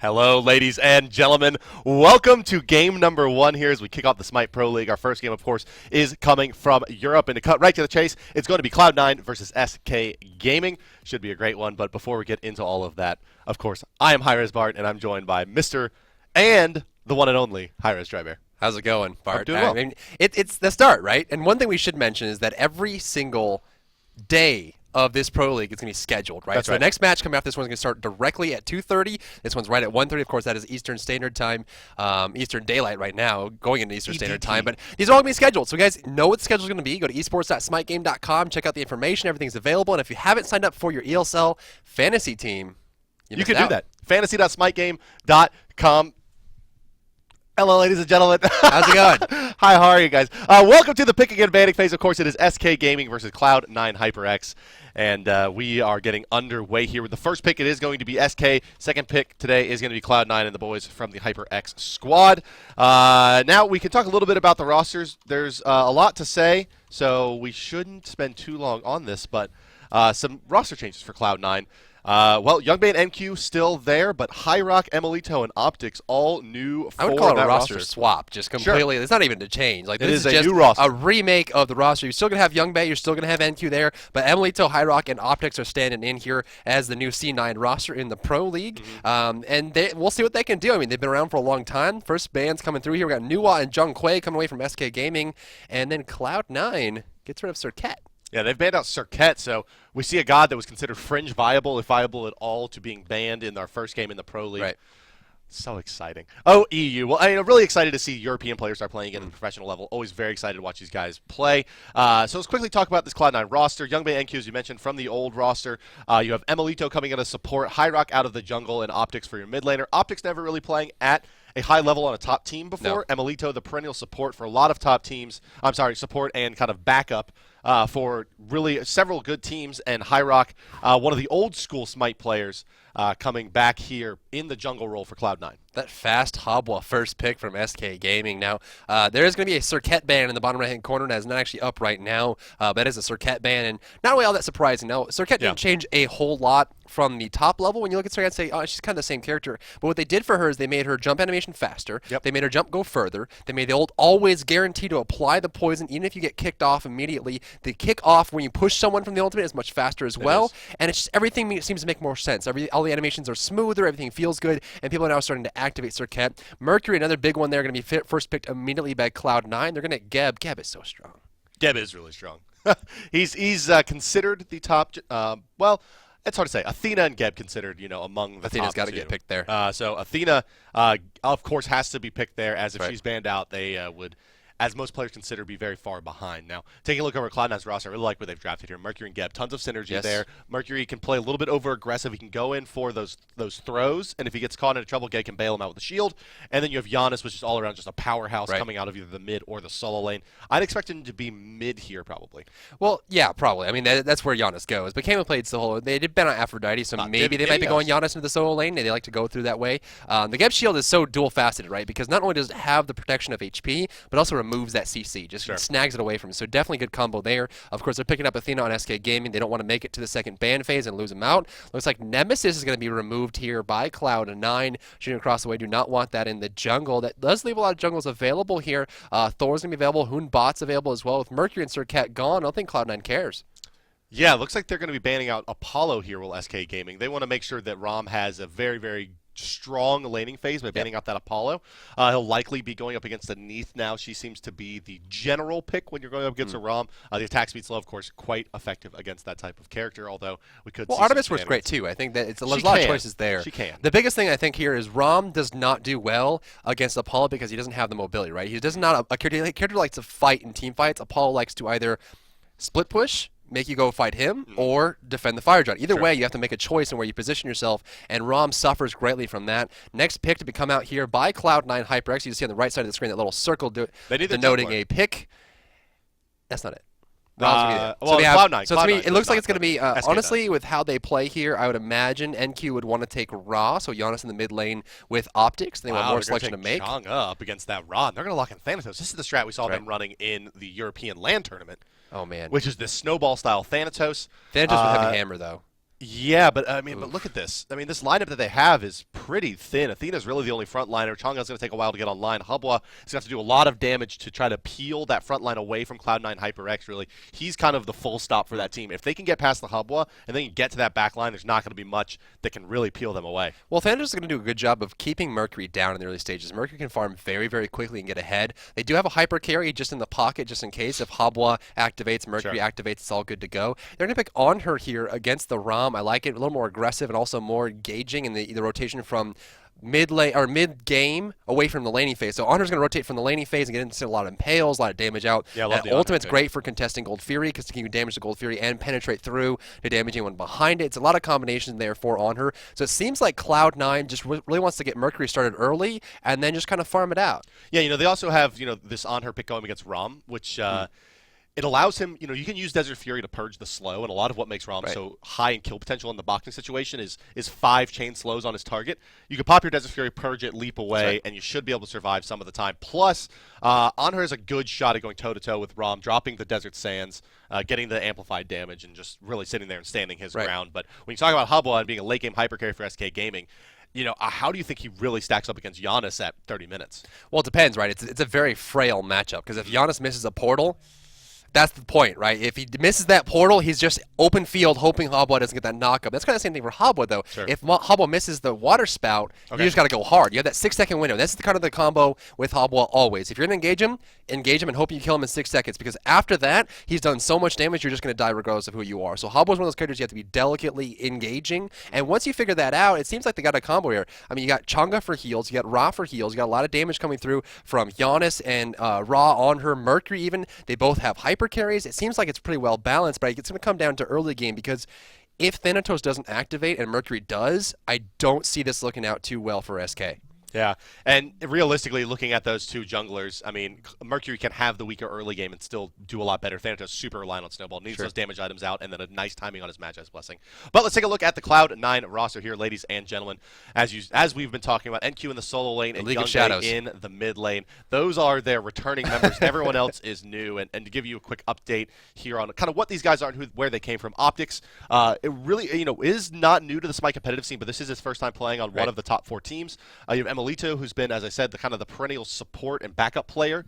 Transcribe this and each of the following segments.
Hello, ladies and gentlemen. Welcome to game number one here as we kick off the Smite Pro League. Our first game, of course, is coming from Europe. And to cut right to the chase, it's going to be Cloud9 versus SK Gaming. Should be a great one. But before we get into all of that, of course, I am hi-rez Bart, and I'm joined by Mr. and the one and only hi-rez Drybear. How's it going, Bart? I'm doing well. I mean, it's the start, right? And one thing we should mention is that every single day of this Pro League is going to be scheduled, right? That's so right. the next match coming up, this one's going to start directly at 2:30. This one's right at 1:30. Of course, that is Eastern Standard Time, Eastern Daylight right now, going into Eastern Standard Time. But these are all going to be scheduled. So you guys know what the schedule is going to be. Go to esports.smitegame.com, check out the information. Everything's available. And if you haven't signed up for your ESL fantasy team, You can do that. Fantasy.smitegame.com. Hello, ladies and gentlemen. How's it going? Hi, how are you guys? Welcome to the picking and banning phase. Of course, it is SK Gaming versus Cloud9 HyperX, and we are getting underway here with the first pick. It is going to be SK. Second pick today is going to be Cloud9 and the boys from the HyperX squad. Now we can talk a little bit about the rosters. There's a lot to say, so we shouldn't spend too long on this, but some roster changes for Cloud9. Well, Youngbay and NQ still there, but HyRock, Emilito, and Optics all new for I would call it that a roster swap, just completely. It's not even a change. Like It this is a just new roster. a remake of the roster. You're still gonna have Youngbay, you're still gonna have NQ there, but Emilito, HyRock, and Optics are standing in here as the new C9 roster in the Pro League, and we'll see what they can do. I mean, they've been around for a long time. First bands coming through here. We got Nuwa and Jung Kwei coming away from SK Gaming, and then Cloud9 gets rid of Cirquet. Yeah, they've banned out Cirquet, so we see a god that was considered fringe viable, if viable at all, to being banned in our first game in the Pro League. Right. So exciting. Oh, EU. Well, I'm really excited to see European players start playing again at the professional level. Always very excited to watch these guys play. So let's quickly talk about this Cloud9 roster. Youngbay NQ, as you mentioned, from the old roster. You have Emilito coming in to support, HyRock out of the jungle, and Optics for your mid laner. Optics never really playing at a high level on a top team before. No. Emilito, the perennial support for a lot of top teams. I'm sorry, support and kind of backup for really several good teams. And HyRock, one of the old school Smite players, coming back here in the jungle role for Cloud9. That fast Habwa first pick from SK Gaming. Now, there is going to be a Cirquet ban in the bottom right-hand corner that is not actually up right now, but it is a Cirquet ban, and not really all that surprising. Now, Cirquet didn't change a whole lot from the top level. When you look at Cirquet and say, oh, she's kind of the same character. But what they did for her is they made her jump animation faster. Yep. They made her jump go further. They made the old always guarantee to apply the poison, even if you get kicked off immediately. The kick off when you push someone from the ultimate is much faster as well. And it's just everything seems to make more sense. All the animations are smoother. Everything feels good. And people are now starting to activate Cirquet. Mercury, another big one there, going to be first picked immediately by Cloud9. They're going to get Geb. Geb is so strong. Geb is really strong. he's considered the top. Well, it's hard to say. Athena and Geb considered, among the Athena's top got to two. get picked there. So Athena, of course, has to be picked there, as if she's banned out, they would, as most players consider, be very far behind. Now, taking a look over Cloud9's roster, I really like what they've drafted here. Mercury and Geb, tons of synergy there. Mercury can play a little bit over-aggressive. He can go in for those throws, and if he gets caught into trouble, Geb can bail him out with a shield. And then you have Giannis, which is all around just a powerhouse coming out of either the mid or the solo lane. I'd expect him to be mid here, probably. Well, yeah, probably. I mean, that's where Giannis goes. But Kama played solo. They did ban on Aphrodite, so maybe they might be going Giannis into the solo lane. They like to go through that way. The Geb shield is so dual-faceted, right? Because not only does it have the protection of HP, but also removes that CC. Just snags it away from him. So definitely good combo there. Of course, they're picking up Athena on SK Gaming. They don't want to make it to the second ban phase and lose him out. Looks like Nemesis is going to be removed here by Cloud9. Shooting across the way. Do not want that in the jungle. That does leave a lot of jungles available here. Thor's going to be available. Hoonbot's available as well. With Mercury and Cirquet gone, I don't think Cloud9 cares. Yeah, it looks like they're going to be banning out Apollo here, will SK Gaming. They want to make sure that Rom has a very, very strong laning phase by banning out that Apollo. He'll likely be going up against a Neith now. She seems to be the general pick when you're going up against a Rom. The attack speed's low, of course, quite effective against that type of character, although we could see Artemis works great too. I think that there's a lot of choices there. She can. The biggest thing I think here is Rom does not do well against Apollo because he doesn't have the mobility, right? He does not a character likes to fight in team fights. Apollo likes to either split push, make you go fight him, or defend the fire giant. Either way, you have to make a choice in where you position yourself, and Rom suffers greatly from that. Next pick to come out here by Cloud9 HyperX. You see on the right side of the screen that little circle denoting a pick. That's not it. Cloud9. So to me, it looks like it's going to be, honestly, with how they play here, I would imagine NQ would want to take Ra, so Giannis in the mid lane with Optics. They want more selection to make. Chong up against that Ra. They're going to lock in Thanatos. This is the strat we saw them running in the European LAN tournament. Oh, man. Which is this snowball-style Thanatos. Thanatos with Heavy Hammer, though. Yeah, but but look at this. I mean, this lineup that they have is pretty thin. Athena's really the only frontliner. Chang'e's going to take a while to get online. Hubwa is going to have to do a lot of damage to try to peel that front line away from Cloud9 HyperX, really. He's kind of the full stop for that team. If they can get past the Hubwa and then get to that back line, there's not going to be much that can really peel them away. Well, Thanatos is going to do a good job of keeping Mercury down in the early stages. Mercury can farm very, very quickly and get ahead. They do have a hyper carry just in the pocket, just in case. If Hubwa activates, Mercury activates, it's all good to go. They're going to pick on her here against the Rom. I like it. A little more aggressive and also more engaging in the rotation from mid-lane or mid-game away from the laning phase. So Honor's going to rotate from the laning phase and get into a lot of impales, a lot of damage out. Yeah, I love the Ultimate's great for contesting Gold Fury because it can damage the Gold Fury and penetrate through to damage anyone behind it. It's a lot of combinations there for Honor. So it seems like Cloud9 just really wants to get Mercury started early and then just kind of farm it out. Yeah, they also have, this on her pick going against Rom, which it allows him, you can use Desert Fury to purge the slow, and a lot of what makes Rom so high in kill potential in the boxing situation is 5 chain slows on his target. You can pop your Desert Fury, purge it, leap away, and you should be able to survive some of the time. Plus, Honor has a good shot at going toe-to-toe with Rom, dropping the Desert Sands, getting the amplified damage, and just really sitting there and standing his ground. But when you talk about Hubwa and being a late-game hyper carry for SK Gaming, how do you think he really stacks up against Giannis at 30 minutes? Well, it depends, right? It's a very frail matchup, because if Giannis misses a portal, that's the point, right? If he misses that portal, he's just open field hoping Hubwa doesn't get that knockup. That's kind of the same thing for Hubwa, though. If Hubwa misses the water spout, you just got to go hard. You have that 6-second window. That's kind of the combo with Hubwa always. If you're going to engage him and hope you kill him in 6 seconds, because after that, he's done so much damage, you're just going to die regardless of who you are. So Hubwa's one of those characters you have to be delicately engaging, and once you figure that out, it seems like they got a combo here. I mean, you got Chang'e for heals, you got Ra for heals, you got a lot of damage coming through from Giannis and Ra on her, Mercury even. They both have hyper carries. It seems like it's pretty well balanced, but it's going to come down to early game because if Thanatos doesn't activate and Mercury does, I don't see this looking out too well for SK. Yeah, and realistically, looking at those two junglers, I mean, Mercury can have the weaker early game and still do a lot better. Thanatos super reliant on Snowball, needs those damage items out, and then a nice timing on his Magi's Blessing. But let's take a look at the Cloud9 roster here, ladies and gentlemen. As we've been talking about, NQ in the solo lane and Youngjae in the mid lane. Those are their returning members. Everyone else is new. And to give you a quick update here on kind of what these guys are and where they came from, Optics, it really is not new to the Smite competitive scene, but this is his first time playing on one of the top 4 teams. You have Emelito, who's been, as I said, the perennial support and backup player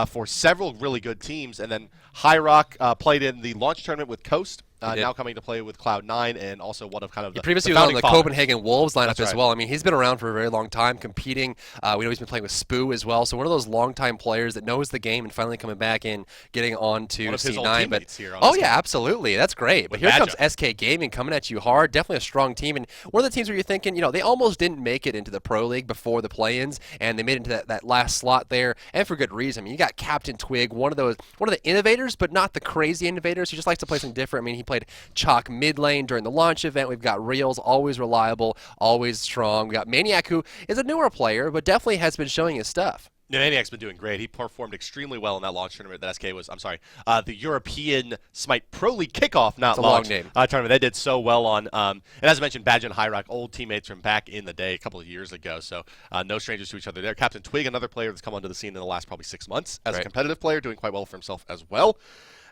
for several really good teams. And then HyperX played in the launch tournament with Coast. Now coming to play with Cloud9 and also one of kind of the previously the was on the fathers. Copenhagen Wolves lineup as well. I mean, he's been around for a very long time competing. We know he's been playing with Spoo as well. So one of those long-time players that knows the game and finally coming back and getting on to one of his C9. old teammates here on oh, this yeah, game. absolutely. That's great. But here comes SK Gaming coming at you hard. Definitely a strong team. And one of the teams where you're thinking, they almost didn't make it into the Pro League before the play-ins, and they made it into that last slot there, and for good reason. I mean, you got Captain Twig, one of the innovators, but not the crazy innovators. He just likes to play something different. I mean, he played Chalk mid lane during the launch event. We've got Reels, always reliable, always strong. We got Maniac, who is a newer player, but definitely has been showing his stuff. Yeah, Maniac's been doing great. He performed extremely well in that launch tournament that SK was, the European Smite Pro League kickoff, not launch tournament. They did so well on. And as I mentioned, Badge and hi-rez, old teammates from back in the day, a couple of years ago. So no strangers to each other there. Captain Twig, another player that's come onto the scene in the last probably 6 months as a competitive player, doing quite well for himself as well.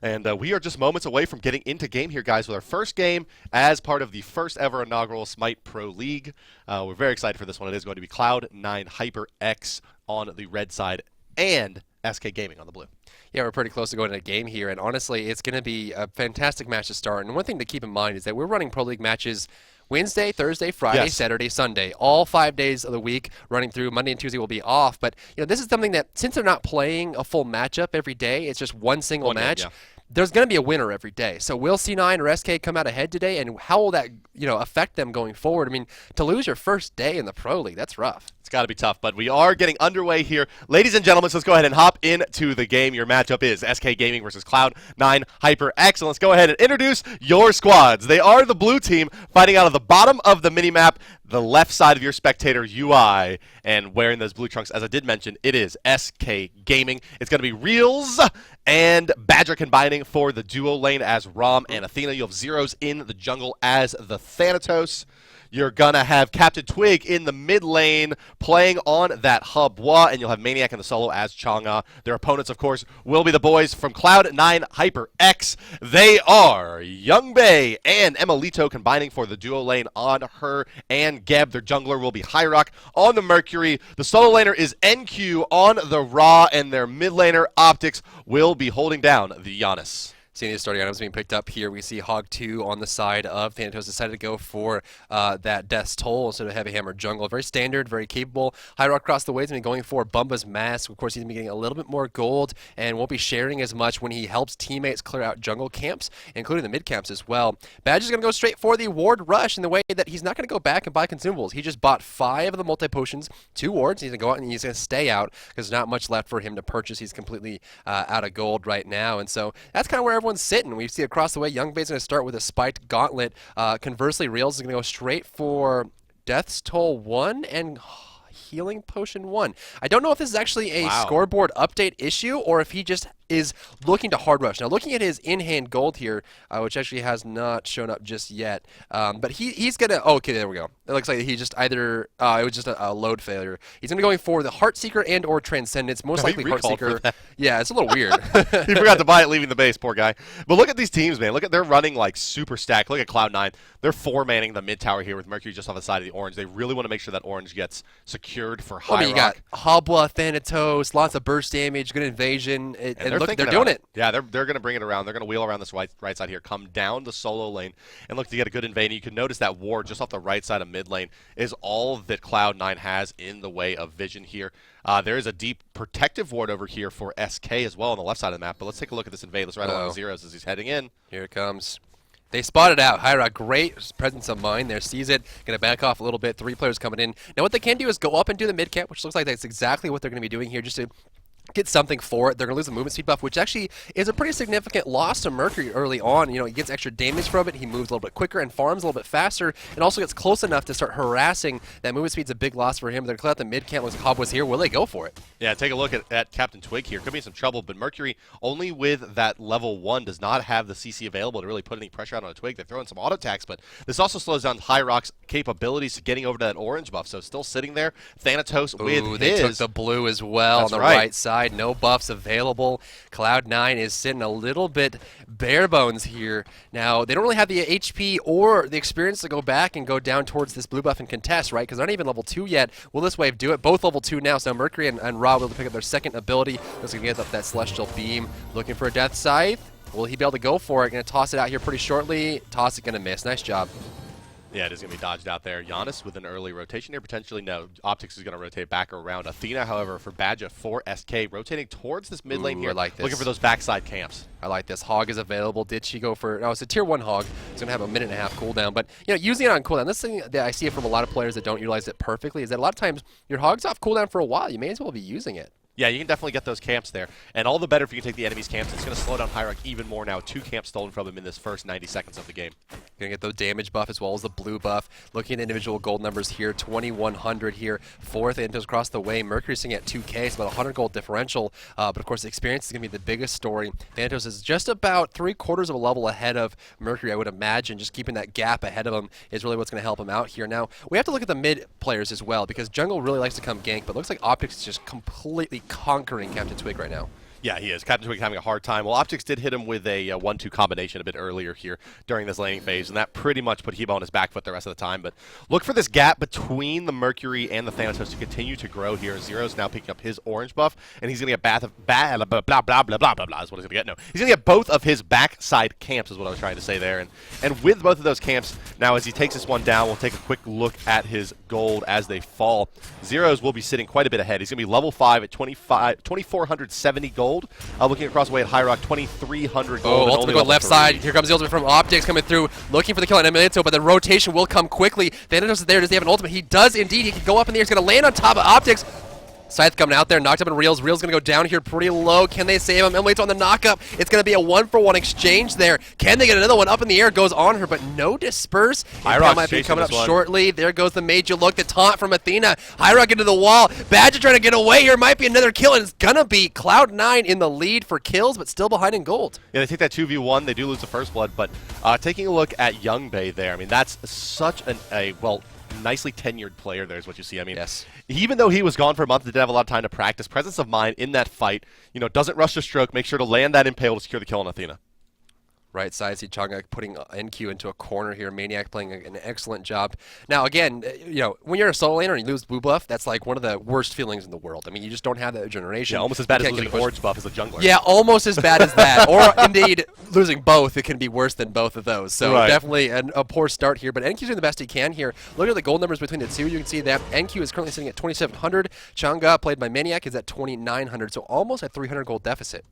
And we are just moments away from getting into game here, guys, with our first game as part of the first ever inaugural Smite Pro League. We're very excited for this one. It is going to be Cloud9 HyperX on the red side and SK Gaming on the blue. Yeah, we're pretty close to going to a game here, and honestly, it's going to be a fantastic match to start. And one thing to keep in mind is that we're running Pro League matches Wednesday, Thursday, Friday, Saturday, Sunday, all 5 days of the week running through. Monday and Tuesday will be off, but this is something that, since they're not playing a full matchup every day, it's just one single match. There's going to be a winner every day. So will C9 or SK come out ahead today, and how will that affect them going forward? I mean, to lose your first day in the Pro League, that's rough. It's got to be tough, but we are getting underway here. Ladies and gentlemen, so let's go ahead and hop into the game. Your matchup is SK Gaming versus Cloud9 HyperX. And let's go ahead and introduce your squads. They are the blue team fighting out of the bottom of the minimap, the left side of your spectator UI, and wearing those blue trunks, as I did mention, it is SK Gaming. It's going to be Reels and Badger combining for the duo lane as Rom and Athena. You have Zeros in the jungle as the Thanatos. you're going to have Captain Twig in the mid lane playing on that Hubwa, and you'll have Maniac in the solo as Chang'e. Their opponents, of course, will be the boys from Cloud9 HyperX. They are Youngbei and Emilito combining for the duo lane on her and Geb. Their jungler will be hi-rez on the Mercury. The solo laner is NQ on the Ra, and their mid laner HyperX will be holding down the Giannis. Seeing the starting items being picked up here, we see Hog 2 on the side of Thanatos decided to go for that Death's Toll instead of Heavy Hammer Jungle. Very standard, very capable. hi-rez across the way is going to be going for Bumba's Mask. Of course, he's going to be getting a little bit more gold and won't be sharing as much when he helps teammates clear out jungle camps, including the mid camps as well. Badge is going to go straight for the Ward Rush in the way that he's not going to go back and buy consumables. He just bought 5 of the multi-potions, 2 wards. He's going to go out and he's going to stay out because there's not much left for him to purchase. He's completely out of gold right now. And so that's kind of where everyone's sitting. We see across the way, Youngbei's going to start with a spiked gauntlet. Conversely, Reals is going to go straight for Death's Toll 1 and Healing Potion 1. I don't know if this is actually a scoreboard update issue or if he just is looking to hard rush. Now, looking at his in-hand gold here, which actually has not shown up just yet, but he's going to... Oh, okay, there we go. It looks like he just either... it was just a load failure. He's going to be going for the Heartseeker and or Transcendence. Most likely Heartseeker. Yeah, it's a little weird. He forgot to buy it leaving the base, poor guy. But look at these teams, man. Look at they're running like super stacked. Look at Cloud9. They're 4-manning the mid tower here with Mercury just off the side of the orange. They really want to make sure that orange gets secured for high you got Hubwa, Thanatos, lots of burst damage, good invasion, and look, they're doing it. Yeah, they're going to bring it around. They're going to wheel around this right side here, come down the solo lane, and look to get a good invade. You can notice that ward just off the right side of mid lane is all that Cloud9 has in the way of vision here. There is a deep protective ward over here for SK as well on the left side of the map, but let's take a look at this invade. Let's ride along Zeros as he's heading in. Here it comes. They spotted out. hi-rez, great presence of mind there. Sees it. Going to back off a little bit. 3 players coming in. Now what they can do is go up and do the mid camp, which looks like that's exactly what they're going to be doing here, just to get something for it. They're going to lose the movement speed buff, which actually is a pretty significant loss to Mercury early on. You know, he gets extra damage from it. He moves a little bit quicker and farms a little bit faster, and also gets close enough to start harassing. That movement speed's a big loss for him. They're going to clear out the mid camp. Looks like Hob was here. Will they go for it? Yeah, take a look at Captain Twig here. Could be some trouble, but Mercury, only with that level 1, does not have the CC available to really put any pressure out on a Twig. They're throwing some auto attacks, but this also slows down hi-rez capabilities to getting over to that orange buff. So still sitting there. Thanatos with they took the blue as well on the right side. No buffs available. Cloud9 is sitting a little bit bare bones here. Now, they don't really have the HP or the experience to go back and go down towards this blue buff and contest, right? Because they're not even level 2 yet. Will this wave do it? Both level 2 now. So now Mercury and Ra will be able to pick up their second ability. They're going to get up that Celestial Beam. Looking for a Death Scythe. Will he be able to go for it? Going to toss it out here pretty shortly. Toss it, going to miss. Nice job. Yeah, it is going to be dodged out there. Giannis with an early rotation here, potentially. No, HyperX is going to rotate back around. Athena, however, for Badja for SK, rotating towards this mid lane here, looking for those backside camps. I like this. Hog is available. Did she go for... No, it's a tier 1 Hog. It's going to have a 1.5 cooldown. But, you know, using it on cooldown, this thing that I see it from a lot of players that don't utilize it perfectly is that a lot of times your Hog's off cooldown for a while. You may as well be using it. Yeah, you can definitely get those camps there. And all the better if you can take the enemy's camps. It's going to slow down hi-rez even more now. 2 camps stolen from him in this first 90 seconds of the game. Going to get the damage buff as well as the blue buff. Looking at the individual gold numbers here, 2,100 here. 4th Thanatos across the way. Mercury's sitting at 2K, it's about 100 gold differential. But of course, the experience is going to be the biggest story. Thanatos is just about 3/4 of a level ahead of Mercury, I would imagine. Just keeping that gap ahead of him is really what's going to help him out here. Now, we have to look at the mid players as well, because jungle really likes to come gank, but it looks like HyperX is just completely conquering Captain Twig right now. Yeah, he is. Captain Twig having a hard time. Well, HyperX did hit him with a 1-2 combination a bit earlier here during this laning phase, and that pretty much put Hebo on his back foot the rest of the time. But look for this gap between the Mercury and the Thanatos to continue to grow here. Zero's now picking up his orange buff, and he's going to get blah, blah, blah, blah, blah, blah, blah, is what he's going to get. No, he's going to get both of his backside camps is what I was trying to say there. And with both of those camps, now as he takes this one down, we'll take a quick look at his gold as they fall. Zero's will be sitting quite a bit ahead. He's going to be level 5 at 2,470 gold. Looking across the way at hi-rez, 2,300 gold. Oh, ultimate go left side. Here comes the ultimate from HyperX coming through, looking for the kill on Emilito, but the rotation will come quickly. Thanatos is there. Does he have an ultimate? He does indeed. He can go up in the air. He's going to land on top of HyperX. Scythe coming out there, knocked up in Reels. Reels going to go down here pretty low. Can they save him? Emily's on the knockup. It's going to be a 1-for-1 exchange there. Can they get another one up in the air? Goes on her, but no disperse. hi-rez might be coming up shortly. There goes the major look. The taunt from Athena. hi-rez into the wall. Badger trying to get away here. Might be another kill, and it's going to be Cloud9 in the lead for kills, but still behind in gold. Yeah, they take that 2v1. They do lose the first blood, but taking a look at Youngbei there, I mean, that's such well, nicely tenured player there is what you see. I mean, yes. Even though he was gone for a month and didn't have a lot of time to practice, presence of mind in that fight, doesn't rush the stroke, make sure to land that impale to secure the kill on Athena. Right side, see Chang'e putting NQ into a corner here. Maniac playing an excellent job. Now, again, when you're a solo laner and you lose blue buff, that's like one of the worst feelings in the world. I mean, you just don't have that regeneration. Yeah, almost as bad as losing orange buff as a jungler. Yeah, almost as bad as that. Or, indeed, losing both. It can be worse than both of those. So, definitely a poor start here. But NQ's doing the best he can here. Look at the gold numbers between the two. You can see that NQ is currently sitting at 2,700. Chang'e, played by Maniac, is at 2,900. So, almost a 300 gold deficit.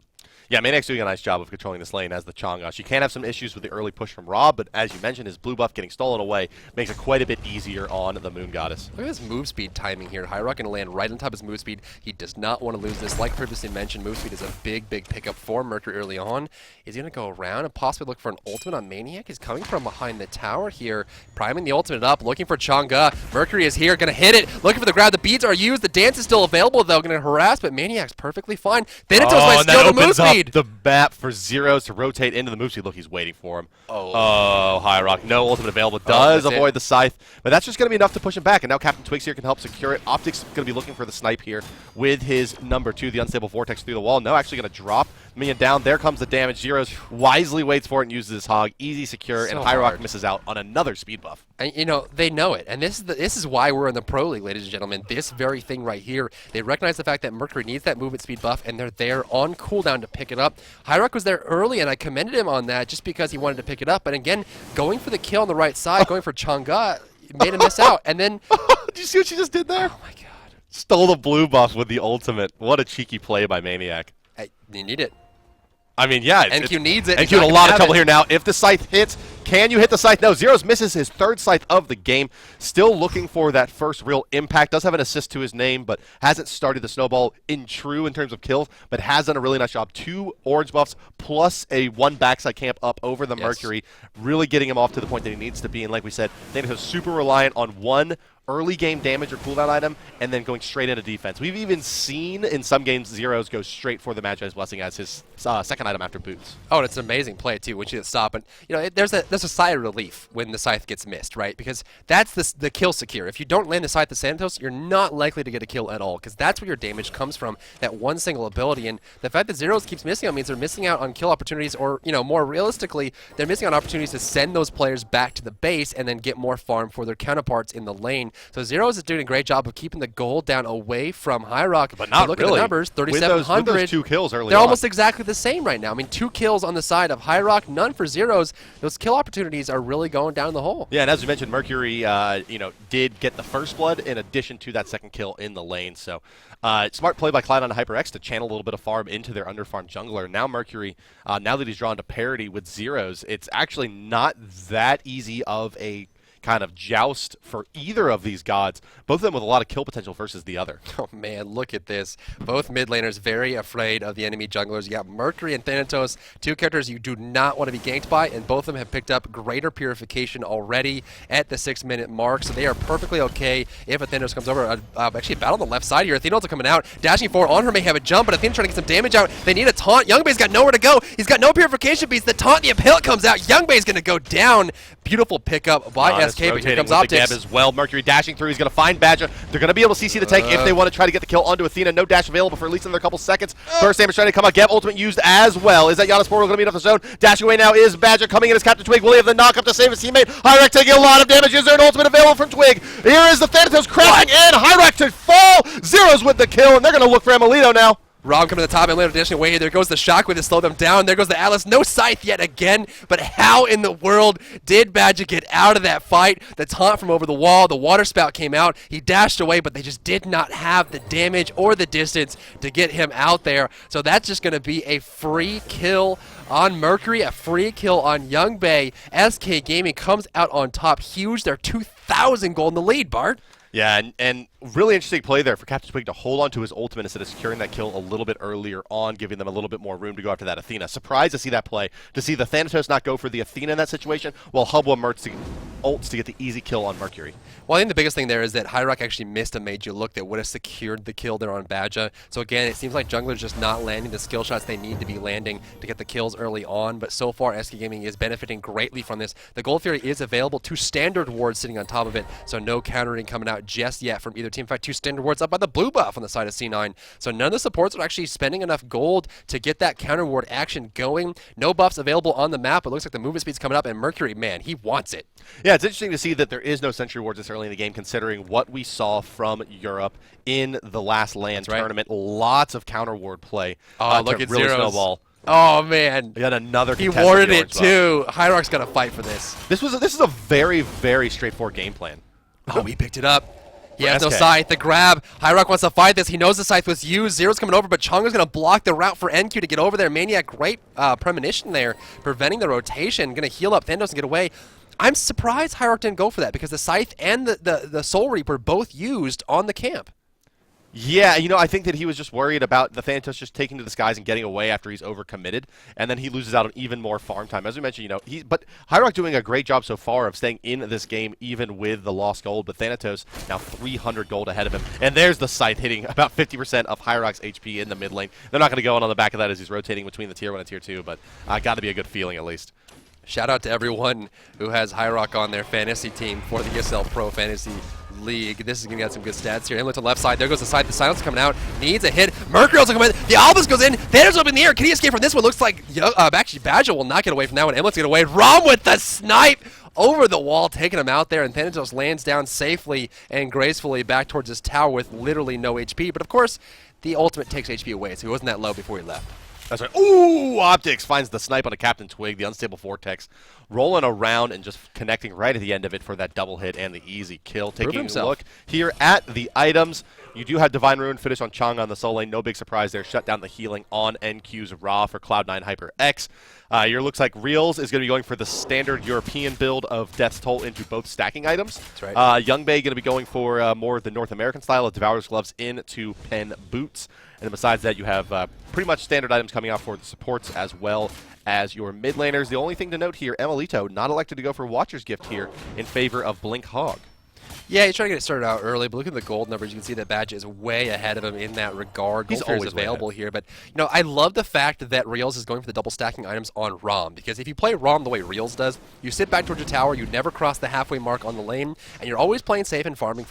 Yeah, Maniac's doing a nice job of controlling this lane as the Chang'e. She can have some issues with the early push from Rob, but as you mentioned, his blue buff getting stolen away makes it quite a bit easier on the Moon Goddess. Look at his move speed timing here. hi-rez going to land right on top of his move speed. He does not want to lose this. Like previously mentioned, move speed is a big, big pickup for Mercury early on. Is he going to go around and possibly look for an ultimate on Maniac? He's coming from behind the tower here, priming the ultimate up, looking for Chang'e. Mercury is here, going to hit it, looking for the grab. The beads are used. The dance is still available, though. Going to harass, but Maniac's perfectly fine. Thanatos might steal the move speed. The map for Zeros to rotate into the move speed. Look, he's waiting for him. Oh, hi-rez. No ultimate available. Does avoid the Scythe, but that's just going to be enough to push him back. And now Captain Twigs here can help secure it. Optic's going to be looking for the snipe here with his number 2, the Unstable Vortex through the wall. No, actually going to drop Minion down. There comes the damage. Zeros wisely waits for it and uses his hog. Easy, secure, and hi-rez misses out on another speed buff. And, they know it. And this is why we're in the Pro League, ladies and gentlemen. This very thing right here. They recognize the fact that Mercury needs that movement speed buff, and they're there on cooldown to pick it up. hi-rez was there early, and I commended him on that just because he wanted to pick it up. But again, going for the kill on the right side, going for Chang'e, made him miss out. And then... Did you see what she just did there? Oh, my God. Stole the blue buff with the ultimate. What a cheeky play by Maniac. You need it. I mean, yeah. NQ needs it. NQ in a lot of trouble here now. If the Scythe hits, can you hit the Scythe? No, Zeros misses his 3rd Scythe of the game. Still looking for that first real impact. Does have an assist to his name, but hasn't started the snowball in terms of kills, but has done a really nice job. 2 orange buffs plus a 1 backside camp up over the Mercury, really getting him off to the point that he needs to be. And like we said, Thanatos is super reliant on 1 early game damage or cooldown item, and then going straight into defense. We've even seen in some games Zeros go straight for the Magi's Blessing as his second item after boots. Oh, and it's an amazing play too when she gets stopped. And there's a sigh of relief when the Scythe gets missed, right? Because that's the kill secure. If you don't land the Scythe to Thanatos, you're not likely to get a kill at all, because that's where your damage comes from, that one single ability. And the fact that Zeros keeps missing out means they're missing out on kill opportunities, or more realistically, they're missing out on opportunities to send those players back to the base and then get more farm for their counterparts in the lane. So Zeros is doing a great job of keeping the gold down away from hi-rez. But not look really. At the numbers, 3,700. With those 2 kills early They're on. almost exactly the same right now. I mean, 2 kills on the side of hi-rez, none for Zeros. Those kill opportunities are really going down the hole. Yeah, and as we mentioned, Mercury, did get the first blood in addition to that second kill in the lane. So, smart play by Cloud on HyperX to channel a little bit of farm into their underfarmed jungler. Now Mercury, now that he's drawn to parity with Zeros, it's actually not that easy of a kind of joust for either of these gods, both of them with a lot of kill potential versus the other. Oh man, look at this. Both mid laners very afraid of the enemy junglers. You got Mercury and Thanatos, 2 characters you do not want to be ganked by, and both of them have picked up greater purification already at the 6-minute mark, so they are perfectly okay if a Thanatos comes over. Actually, a battle on the left side here. Athena's coming out, dashing forward on her, may have a jump, but Athena's trying to get some damage out. They need a taunt. Youngbei's got nowhere to go. He's got no purification beats. The taunt, the impale comes out. Youngbei's going to go down. Beautiful pickup by SK, but here comes Optics. As well. Mercury dashing through. He's going to find Badger. They're going to be able to CC the tank if they want to try to get the kill onto Athena. No dash available for at least another couple seconds. First damage trying to come out. Geb ultimate used as well. Is that Giannis Portal going to meet up the zone? Dashing away now is Badger. Coming in as Captain Twig. Will he have the knock up to save his teammate? hi-rez taking a lot of damage. Is there an ultimate available from Twig? Here is the Thanatos crashing in. hi-rez to fall. Zeros with the kill, and they're going to look for Emilito now. Rob coming to the top and later dashing away. There goes the Shockwave to slow them down. There goes the Atlas. No Scythe yet again. But how in the world did Badger get out of that fight? The taunt from over the wall. The water spout came out. He dashed away, but they just did not have the damage or the distance to get him out there. So that's just going to be a free kill on Mercury, a free kill on Youngbei. SK Gaming comes out on top huge. They're 2,000 gold in the lead, Bart. Yeah, and Really interesting play there for Captain Twig to hold on to his ultimate instead of securing that kill a little bit earlier on, giving them a little bit more room to go after that Athena. Surprised to see that play, to see the Thanatos not go for the Athena in that situation, while Hubble ults to get the easy kill on Mercury. Well, I think the biggest thing there is that hi-rez actually missed a major look that would have secured the kill there on Badja. So again, it seems like junglers just not landing the skill shots they need to be landing to get the kills early on. But so far, SK Gaming is benefiting greatly from this. The Gold Fury is available, 2 standard wards sitting on top of it, so no countering coming out just yet from either team. In fact, 2 standard wards up by the blue buff on the side of C9. So none of the supports are actually spending enough gold to get that counter ward action going. No buffs available on the map. It looks like the movement speed's coming up, and Mercury, man, he wants it. Yeah, it's interesting to see that there is no sentry wards this early in the game, considering what we saw from Europe in the last LAN tournament. Lots of counter ward play. Oh, look at really Zeros. Snowball. Oh man, We got another. He warded it too. hi-rez got to fight for this. This is a very, very straightforward game plan. Oh, he picked it up. He has no SK. scythe. The grab. hi-rez wants to fight this. He knows the scythe was used. Zero's coming over, but Chonga's going to block the route for NQ to get over there. Maniac, great premonition there, preventing the rotation. Going to heal up Thanos and get away. I'm surprised hi-rez didn't go for that because the scythe and the Soul Reaper both used on the camp. Yeah, you know, I think that he was just worried about the Thanatos just taking to the skies and getting away after he's overcommitted, and then he loses out on even more farm time. As we mentioned, you know, but hi-rez doing a great job so far of staying in this game, even with the lost gold. But Thanatos now 300 gold ahead of him, and there's the scythe hitting about 50% of hi-rez HP in the mid lane. They're not going to go on the back of that as he's rotating between the tier 1 and tier 2, but got to be a good feeling at least. Shout out to everyone who has hi-rez on their fantasy team for the ESL Pro Fantasy League. This is going to get some good stats here. Inlet to left side. There goes the side. The silence coming out. Needs a hit. Mercury also coming in. The Albus goes in. Thanos up in the air. Can he escape from this one? Looks like actually Badja will not get away from that one. Emlet's get away. Rom with the snipe over the wall, taking him out there. And Thanatos lands down safely and gracefully back towards his tower with literally no HP. But of course, the ultimate takes HP away, so he wasn't that low before he left. That's right. Ooh, Optics finds the snipe on a Captain Twig, the unstable Vortex, rolling around and just connecting right at the end of it for that double hit and the easy kill. Taking a look here at the items. You do have Divine Ruin finish on Chong on the Soul Lane. No big surprise there. Shut down the healing on NQ's Ra for Cloud9 HyperX. Your looks like Reels is going to be going for the standard European build of Death's Toll into both stacking items. That's right. Young Bay going to be going for more of the North American style of Devourer's Gloves into Pen Boots. And then besides that, you have pretty much standard items coming out for the supports as well as your mid laners. The only thing to note here, Emelito not elected to go for Watcher's Gift here in favor of Blink Hog. Yeah, he's trying to get it started out early, but look at the gold numbers. You can see that Badja is way ahead of him in that regard. He's Gold always available here, but you know, I love the fact that Reels is going for the double stacking items on Rom, because if you play Rom the way Reels does, you sit back towards your tower, you never cross the halfway mark on the lane, and you're always playing safe and farming.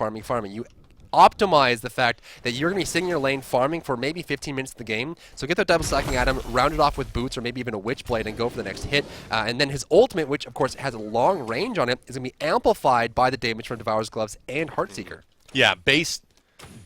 You optimize the fact that you're going to be sitting in your lane farming for maybe 15 minutes of the game. So get that double stacking item, round it off with boots or maybe even a Witchblade and go for the next hit. And then his ultimate, which of course has a long range on it, is going to be amplified by the damage from Devourer's Gloves and Heartseeker. Yeah, base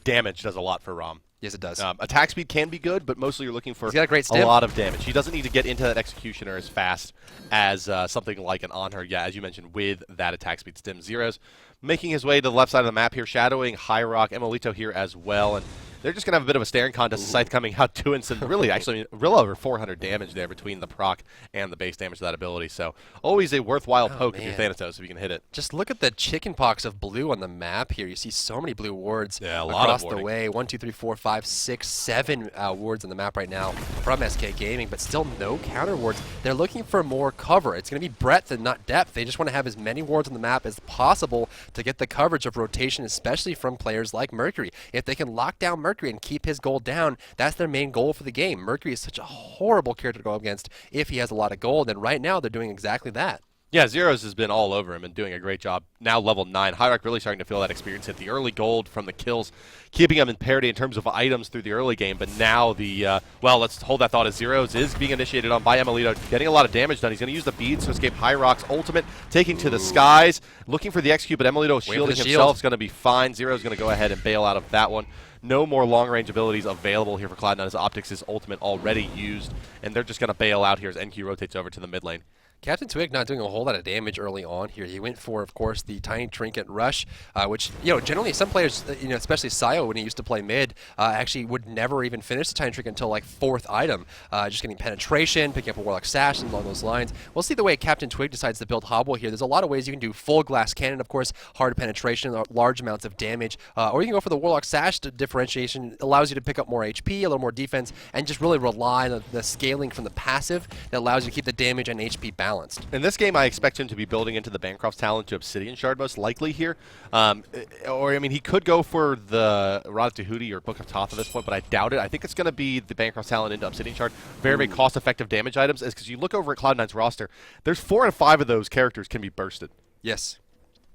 damage does a lot for Rom. Yes, it does. Attack speed can be good, but mostly you're looking for He's got a great stim. lot of damage. He doesn't need to get into that Executioner as fast as something like an Honor. Yeah, as you mentioned, with that attack speed stim. Zeros making his way to the left side of the map here, shadowing hi-rez, Emelito here as well, and they're just going to have a bit of a staring contest. Scythe coming out doing some really, actually, real over 400 damage there between the proc and the base damage of that ability. So always a worthwhile poke if you're Thanatos if you can hit it. Just look at the chicken pox of blue on the map here. You see so many blue wards lot across of the way. 1, 2, 3, 4, 5, 6, 7 wards on the map right now from SK Gaming, but still no counter wards. They're looking for more cover. It's going to be breadth and not depth. They just want to have as many wards on the map as possible to get the coverage of rotation, especially from players like Mercury. If they can lock down Mercury and keep his gold down, that's their main goal for the game. Mercury is such a horrible character to go against if he has a lot of gold, and right now they're doing exactly that. Yeah, Zeros has been all over him and doing a great job. Now level 9. hi-rez really starting to feel that experience hit. The early gold from the kills, keeping him in parity in terms of items through the early game. But now the, well, let's hold that thought as Zeros is being initiated on by Emelito, getting a lot of damage done. He's going to use the beads to escape hi-rez ultimate, taking to the skies, looking for the execute, but Emelito shielding himself is going to be fine. Zeros going to go ahead and bail out of that one. No more long-range abilities available here for Cloud9 as Optics is ultimate already used, and they're just going to bail out here as NQ rotates over to the mid lane. Captain Twig not doing a whole lot of damage early on here. He went for, of course, the Tiny Trinket Rush, which, generally some players, especially Sayo when he used to play mid, actually would never even finish the Tiny Trinket until like 4th item. Just getting penetration, picking up a Warlock Sash, and along those lines. We'll see the way Captain Twig decides to build Hobble here. There's a lot of ways you can do full glass cannon, of course, hard penetration, large amounts of damage, or you can go for the Warlock Sash differentiation. Allows you to pick up more HP, a little more defense, and just really rely on the scaling from the passive that allows you to keep the damage and HP balanced. In this game, I expect him to be building into the Bancroft's talent to Obsidian Shard most likely here. He could go for the Rod of Tahuti or Book of Thoth at this point, but I doubt it. I think it's going to be the Bancroft's talent into Obsidian Shard. Very, very cost-effective damage items, because you look over at Cloud9's roster, there's 4 out of 5 of those characters can be bursted. Yes.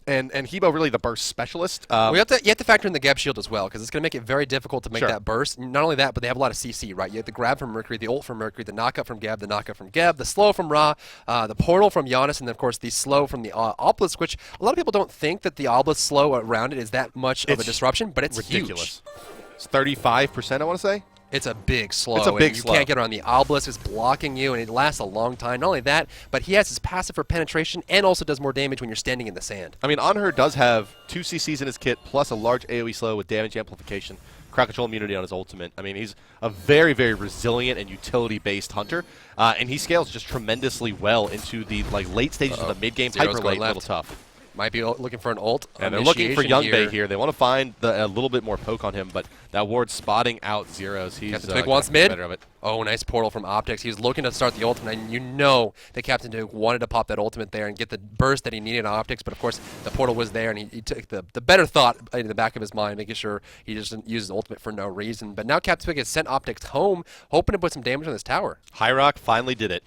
And Hebo really the burst specialist. You have to factor in the Geb shield as well, because it's going to make it very difficult to make that burst. Not only that, but they have a lot of CC, right? You have the grab from Mercury, the ult from Mercury, the knockup from Geb, the knockup from Geb, the slow from Ra, the portal from Giannis, and then of course the slow from the Obelisk, which a lot of people don't think that the Obelisk slow around it is that much of a disruption, but it's ridiculous. Huge. It's 35%, I want to say. It's a big slow. It's a big slow. You can't get around the Obelisk. It's blocking you, and it lasts a long time. Not only that, but he has his passive for penetration and also does more damage when you're standing in the sand. I mean, Anhur does have 2 CCs in his kit, plus a large AoE slow with damage amplification, crowd control immunity on his ultimate. I mean, he's a very, very resilient and utility-based hunter, and he scales just tremendously well into the late stages of the mid-game. Hyper late, a little tough. Might be looking for an ult. And they're looking for Young Bay here. They want to find a little bit more poke on him, but that ward's spotting out Zeros. He's Captain Twig wants mid. Better of it. Oh, nice portal from Optics. He was looking to start the ultimate, and you know that Captain Twig wanted to pop that ultimate there and get the burst that he needed on Optics, but of course the portal was there, and he took the better thought in the back of his mind, making sure he just didn't use his ultimate for no reason. But now Captain Twig has sent Optics home, hoping to put some damage on this tower. hi-rez finally did it.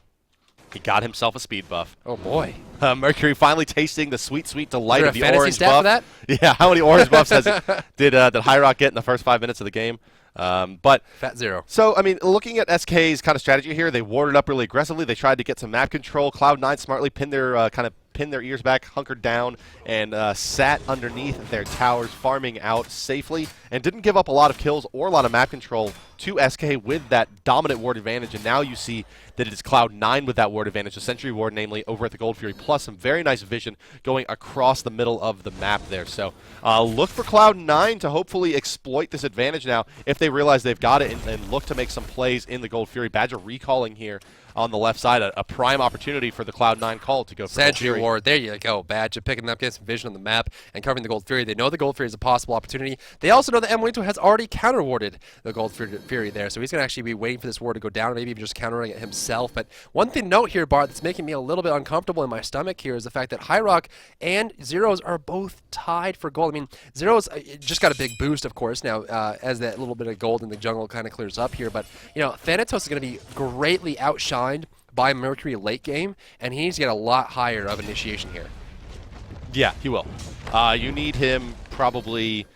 He got himself a speed buff. Oh boy. Mercury finally tasting the sweet, sweet delight of the orange buff. For that? Yeah, how many orange buffs did hi-rez get in the first 5 minutes of the game? But Fat Zero. So, I mean, looking at SK's kind of strategy here, they warded up really aggressively. They tried to get some map control. Cloud9 smartly pinned their ears back, hunkered down, and sat underneath their towers, farming out safely, and didn't give up a lot of kills or a lot of map control to SK with that dominant ward advantage. And now you see that it is Cloud9 with that ward advantage, the Sentry Ward, namely, over at the Gold Fury, plus some very nice vision going across the middle of the map there. So look for Cloud9 to hopefully exploit this advantage now if they realize they've got it, and look to make some plays in the Gold Fury. Badger recalling here on the left side, a prime opportunity for the Cloud9 call to go for Sentry Ward. There you go. Badger picking up, getting some vision on the map and covering the Gold Fury. They know the Gold Fury is a possible opportunity. They also know that Emilito has already counter-warded the Gold Fury there, so he's going to actually be waiting for this ward to go down, or maybe even just countering it himself. But one thing to note here, Bart, that's making me a little bit uncomfortable in my stomach here is the fact that hi-rez and Zeros are both tied for gold. I mean, Zeros just got a big boost, of course, now as that little bit of gold in the jungle kind of clears up here. But, Thanatos is going to be greatly outshined by Mercury late game, and he needs to get a lot higher of initiation here. Yeah, he will. You need him probably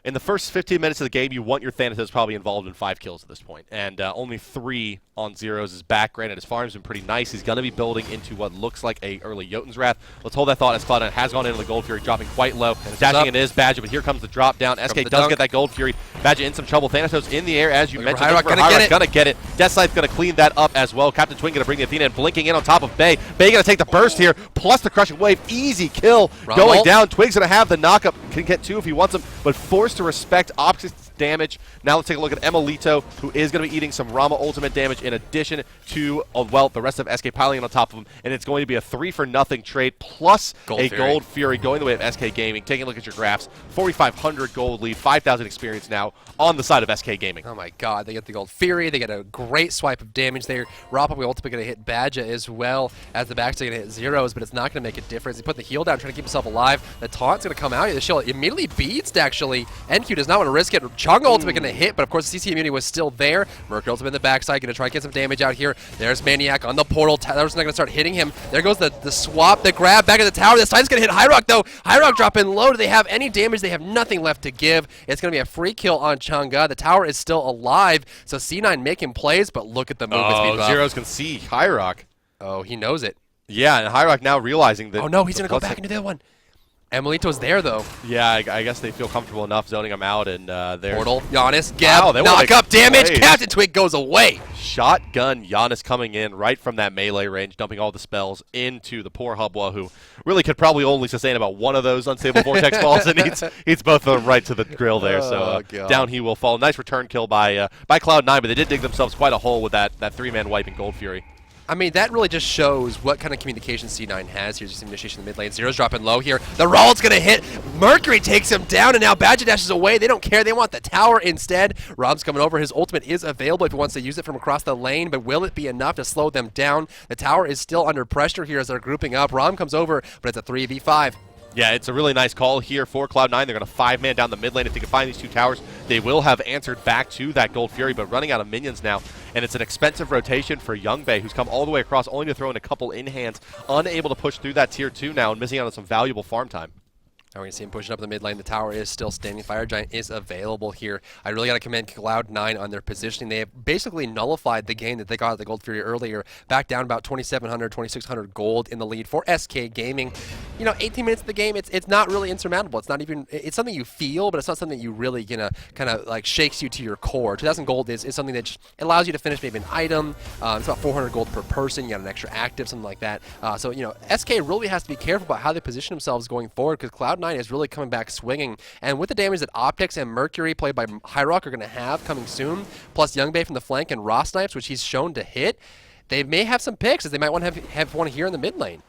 in the first 15 minutes of the game. You want your Thanatos probably involved in 5 kills at this point, and only 3 on Zeros' back. Granted, his farm's been pretty nice. He's going to be building into what looks like a early Jotun's Wrath. Let's hold that thought as Cloud9 has gone into the Gold Fury, dropping quite low. Dashing in is Badger, but here comes the drop down. SK does get that Gold Fury. Badger in some trouble. Thanatos in the air, as you mentioned. hi-rez gonna get it. Deathsight's gonna clean that up as well. Captain Twin gonna bring the Athena and blinking in on top of Bay. Bay gonna take the burst here, plus the crushing wave. Easy kill going down. Twig's gonna have the knockup. Can get 2 if he wants them, but forced to respect Optics damage. Now let's take a look at Emilito, who is going to be eating some Rama ultimate damage in addition to, the rest of SK piling on top of him, and it's going to be a 3-for-0 trade plus Gold Fury going the way of SK Gaming. Taking a look at your graphs, 4,500 gold lead, 5,000 experience now on the side of SK Gaming. Oh my god, they get the Gold Fury, they get a great swipe of damage there. Ra probably ultimately going to hit Badger as well as the back's going to hit Zeros, but it's not going to make a difference. He put the heal down, trying to keep himself alive. The taunt's going to come out. The shield immediately beats, actually. NQ does not want to risk it. Chunga ultimate going to hit, but of course the CC immunity was still there. Mercury ultimate in the backside, going to try and get some damage out here. There's Maniac on the portal. Tower's not going to start hitting him. There goes the swap, the grab back at the tower. This time's going to hit hi-rez though. hi-rez dropping low. Do they have any damage? They have nothing left to give. It's going to be a free kill on Chunga. The tower is still alive, so C9 making plays, but look at the movement speed buff. Zeros can see hi-rez. Oh, he knows it. Yeah, and hi-rez now realizing that. Oh no, he's going to go back into the other one. Emilito's there, though. Yeah, I guess they feel comfortable enough zoning him out, and they're... Portal, Giannis, Gab, Wow, they wanna knock make up damage. plays. Captain Twig goes away. Shotgun Giannis coming in right from that melee range, dumping all the spells into the poor Hubwa, who really could probably only sustain about one of those unstable vortex balls, and eats both of them right to the grill there. So down he will fall. Nice return kill by Cloud9, but they did dig themselves quite a hole with that three-man wipe in Gold Fury. I mean, that really just shows what kind of communication C9 has. Here's just initiation in the mid lane. Zero's dropping low here. The roll's going to hit. Mercury takes him down, and now Badger dashes away. They don't care. They want the tower instead. Rob's coming over. His ultimate is available if he wants to use it from across the lane, but will it be enough to slow them down? The tower is still under pressure here as they're grouping up. Rom comes over, but it's a 3v5. Yeah, it's a really nice call here for Cloud9. They're going to 5-man down the mid lane. If they can find these two towers, they will have answered back to that Gold Fury, but running out of minions now. And it's an expensive rotation for Youngbei, who's come all the way across, only to throw in a couple in-hands, unable to push through that tier 2 now and missing out on some valuable farm time. Now we're going to see him pushing up the mid lane. The tower is still standing. Fire Giant is available here. I really got to commend Cloud9 on their positioning. They have basically nullified the game that they got at the Gold Fury earlier, back down about 2,700, 2,600 gold in the lead for SK Gaming. You know, 18 minutes of the game, it's not really insurmountable. It's not even, it's something you feel, but it's not something that you really, kind of like shakes you to your core. 2,000 gold is something that just allows you to finish maybe an item. It's about 400 gold per person. You got an extra active, something like that. So, you know, SK really has to be careful about how they position themselves going forward, because Cloud9 is really coming back swinging. And with the damage that Optics and Mercury, played by hi-rez, are going to have coming soon, plus Youngbei from the flank and Raw Snipes, which he's shown to hit, they may have some picks as they might want to have one here in the mid lane.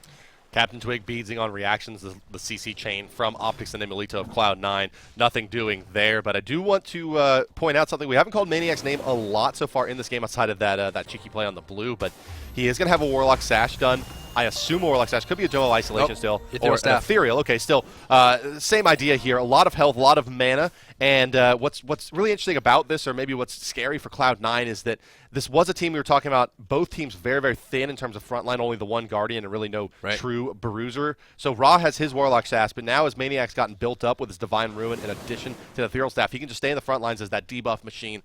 Captain Twig beadsing on reactions, the CC chain from Optics and Emilito of Cloud9. Nothing doing there, but I do want to point out something. We haven't called Maniac's name a lot so far in this game outside of that cheeky play on the blue, but he is going to have a Warlock Sash done. I assume a Warlock Sash. Could be a Jungle Isolation still. Or an Ethereal. Okay, still. Same idea here. A lot of health, a lot of mana. And what's really interesting about this, or maybe what's scary for Cloud9, is that this was a team we were talking about, both teams very, very thin in terms of frontline, only the one Guardian and really no true Bruiser. So Ra has his Warlock Sash, but now as Maniac's gotten built up with his Divine Ruin in addition to the Ethereal Staff, he can just stay in the front lines as that debuff machine,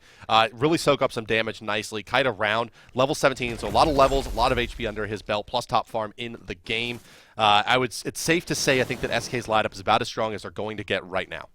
really soak up some damage nicely, kite around, level 17, so a lot of levels, a lot of HP under his belt, plus top farm in the game. It's safe to say I think that SK's lineup is about as strong as they're going to get right now.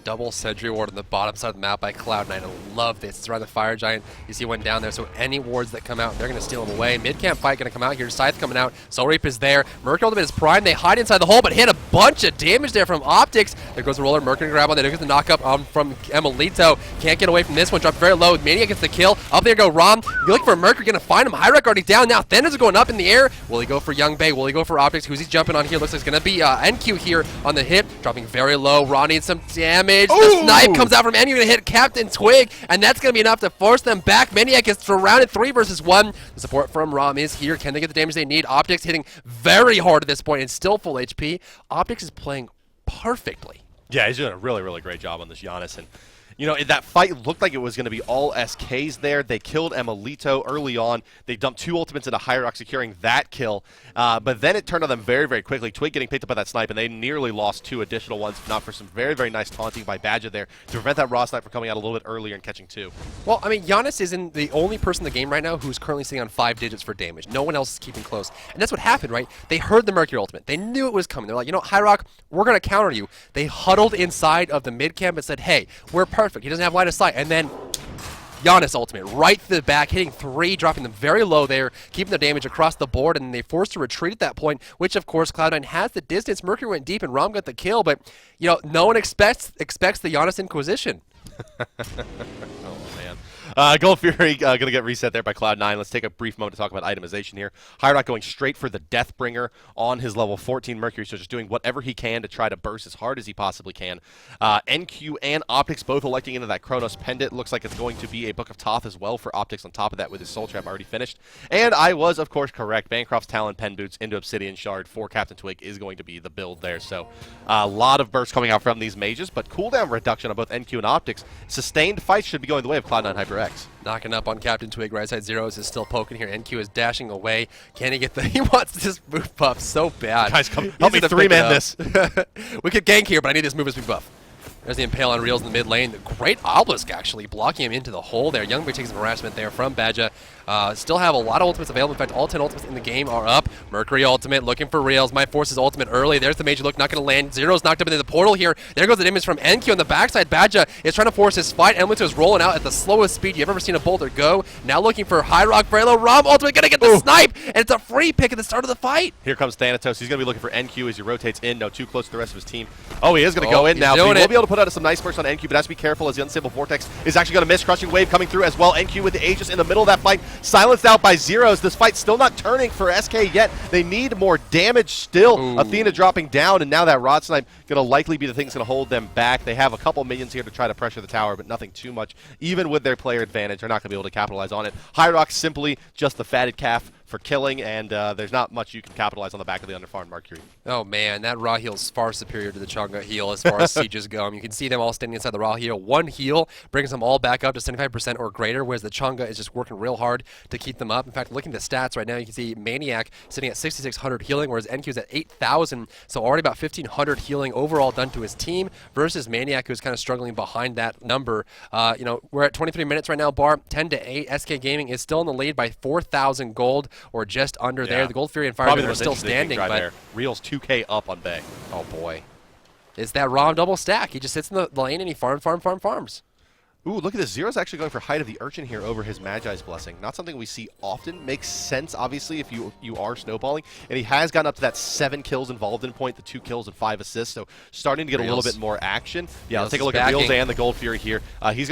Double Sentry Ward on the bottom side of the map by Cloud9. I love this. It's around the Fire Giant. You see one down there, so any wards that come out, they're going to steal them away. Mid-camp fight going to come out here. Scythe coming out. Soul Reap is there. Mercury ultimate is prime. They hide inside the hole, but hit a bunch of damage there from Optics. There goes the roller. Mercury grab on. There goes the knock-up from Emilito. Can't get away from this one. Dropped very low. Maniac gets the kill. Up there go Rom. You're looking for Mercury. Going to find him. hi-rez already down. Now Thunders are going up in the air. Will he go for Youngbei? Will he go for Optics? Who's he jumping on here? Looks like it's going to be NQ here on the hit. Dropping very low. Ron needs some damage. The snipe comes out from NQ, going to hit Captain Twig, and that's going to be enough to force them back. Maniac is surrounded 3 versus 1. The support from Rom is here. Can they get the damage they need? Optics hitting very hard at this point and still full HP. Optics is playing perfectly. Yeah, he's doing a really, really great job on this Giannis. And, you know, that fight looked like it was going to be all SKs there. They killed Emilito early on. They dumped 2 ultimates into hi-rez, securing that kill. But then it turned on them very, very quickly. Twig getting picked up by that snipe, and they nearly lost 2 additional ones, if not for some very, very nice taunting by Badger there to prevent that Raw snipe from coming out a little bit earlier and catching 2. Well, I mean, Giannis isn't the only person in the game right now who's currently sitting on 5 digits for damage. No one else is keeping close. And that's what happened, right? They heard the Mercury ultimate. They knew it was coming. They're like, you know, hi-rez, we're going to counter you. They huddled inside of the mid-camp and said, hey, we're perfect. He doesn't have line of sight. And then Giannis ultimate right to the back, hitting 3, dropping them very low there, keeping their damage across the board, and they forced to retreat at that point, which of course Cloud9 has the distance. Mercury went deep and Rom got the kill, but you know, no one expects the Giannis Inquisition. Oh, man. Gold Fury going to get reset there by Cloud9. Let's take a brief moment to talk about itemization here. hi-rez going straight for the Deathbringer on his level 14 Mercury, so just doing whatever he can to try to burst as hard as he possibly can. NQ and Optics both electing into that Chronos Pendant. Looks like it's going to be a Book of Thoth as well for Optics on top of that with his Soul Trap already finished. And I was, of course, correct. Bancroft's Talon Pen Boots into Obsidian Shard for Captain Twig is going to be the build there. So a lot of bursts coming out from these mages, but cooldown reduction on both NQ and Optics. Sustained fights should be going the way of Cloud9 HyperX. Knocking up on Captain Twig. Right side Zeros is still poking here. NQ is dashing away. Can he get the... He wants this move buff so bad. Guys, come help me 3-man this. We could gank here, but I need this move as big buff. There's the Impale on Reels in the mid lane. Great Obelisk, actually, blocking him into the hole there. Youngboy takes some harassment there from Badger. Still have a lot of ultimates available. In fact, all 10 ultimates in the game are up. Mercury ultimate, looking for Reals. Might force his ultimate early. There's the major look, not going to land. Zero's knocked up into the portal here. There goes the damage from NQ on the backside. Badja is trying to force his fight. Emilito is rolling out at the slowest speed you've ever seen a Boulder go. Now looking for High Rock Frelo. Rom ultimate going to get the snipe, and it's a free pick at the start of the fight. Here comes Thanatos. He's going to be looking for NQ as he rotates in. No, too close to the rest of his team. Oh, he is going to go in now. So he will be able to put out some nice bursts on NQ, but has to be careful as the Unstable Vortex is actually going to miss. Crushing Wave coming through as well. NQ with the Aegis in the middle of that fight. Silenced out by Zeros. This fight's still not turning for SK yet. They need more damage still. Ooh. Athena dropping down, and now that Rod Snipe going to likely be the thing that's going to hold them back. They have a couple minions here to try to pressure the tower, but nothing too much. Even with their player advantage, they're not going to be able to capitalize on it. High Rock simply just the fatted calf for killing, and there's not much you can capitalize on the back of the underfarmed Mercury. Oh man, that raw heal is far superior to the Chang'e heal as far as sieges go. You can see them all standing inside the raw heal. One heal brings them all back up to 75% or greater, whereas the Chang'e is just working real hard to keep them up. In fact, looking at the stats right now, you can see Maniac sitting at 6,600 healing, whereas NQ is at 8,000, so already about 1,500 healing overall done to his team, versus Maniac, who's kind of struggling behind that number. We're at 23 minutes right now, Bar, 10-8. SK Gaming is still in the lead by 4,000 gold, or just under there. The Gold Fury and Fireman are still standing, but Real's 2K up on Bay. Oh boy. It's that Rom double stack. He just sits in the lane and he farms. Ooh, look at this. Zero's actually going for Height of the Urchin here over his Magi's Blessing. Not something we see often. Makes sense, obviously, if you are snowballing. And he has gotten up to that 7 kills involved in point, the 2 kills and 5 assists. So starting to get a little bit more action. Yeah, let's take a look at Reals and the Gold Fury here. He's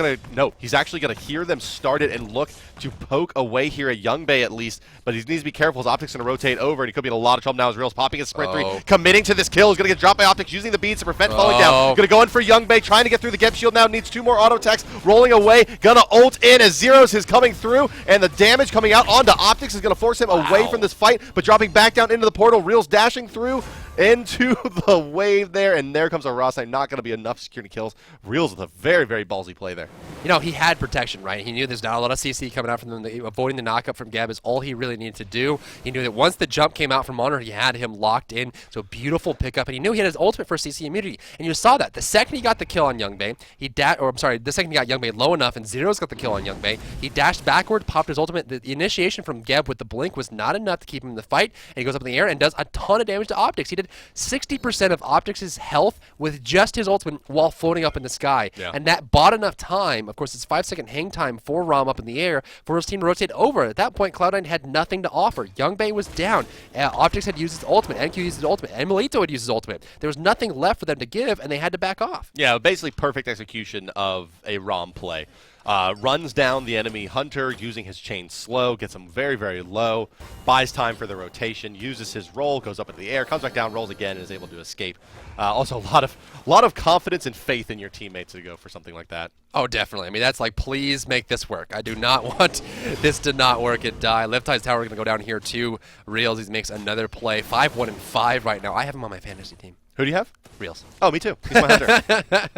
actually going to hear them start it and look to poke away here at Young Bay at least. But he needs to be careful. His Optic's going to rotate over, and he could be in a lot of trouble now as Reals popping his Sprint 3. Committing to this kill. He's going to get dropped by Optics using the beads to prevent falling down. Going to go in for Young Bay, trying to get through the Geb Shield now. Needs 2 more auto attacks. Rolling away. Gonna ult in as Zeros is coming through, and the damage coming out onto Optics is gonna force him away from this fight, but dropping back down into the portal. Reals dashing through into the wave there, and there comes a Ross Knight. Not gonna be enough security kills. Reals with a very, very ballsy play there. You know, he had protection, right? He knew there's not a lot of CC coming out from them. Avoiding the knockup from Geb is all he really needed to do. He knew that once the jump came out from Honor, he had him locked in. So beautiful pickup, and he knew he had his ultimate for CC immunity. And you saw that. The second he got the kill on Young Bay, the second he got Young Bay low enough and Zero's got the kill on Young Bay, he dashed backward, popped his ultimate. The initiation from Geb with the blink was not enough to keep him in the fight, and he goes up in the air and does a ton of damage to Optics. He did 60% of Optics' health with just his ultimate while floating up in the sky. Yeah. And that bought enough time. Of course, it's 5-second hang time for Rom up in the air for his team to rotate over. At that point, Cloud9 had nothing to offer. Young Bay was down. Optics had used his ultimate. NQ used his ultimate. Emilito had used his ultimate. There was nothing left for them to give, and they had to back off. Yeah, basically perfect execution of a Rom play. Runs down the enemy Hunter using his chain slow, gets him very, very low, buys time for the rotation, uses his roll, goes up into the air, comes back down, rolls again, and is able to escape. Also, a lot of confidence and faith in your teammates to go for something like that. Oh, definitely. I mean, that's like, please make this work. I do not want this to not work and die. Livetide's Tower going to go down here too. Reals, he makes another play. 5-1-5 right now. I have him on my fantasy team. Who do you have? Reals. Oh, me too. He's my hunter.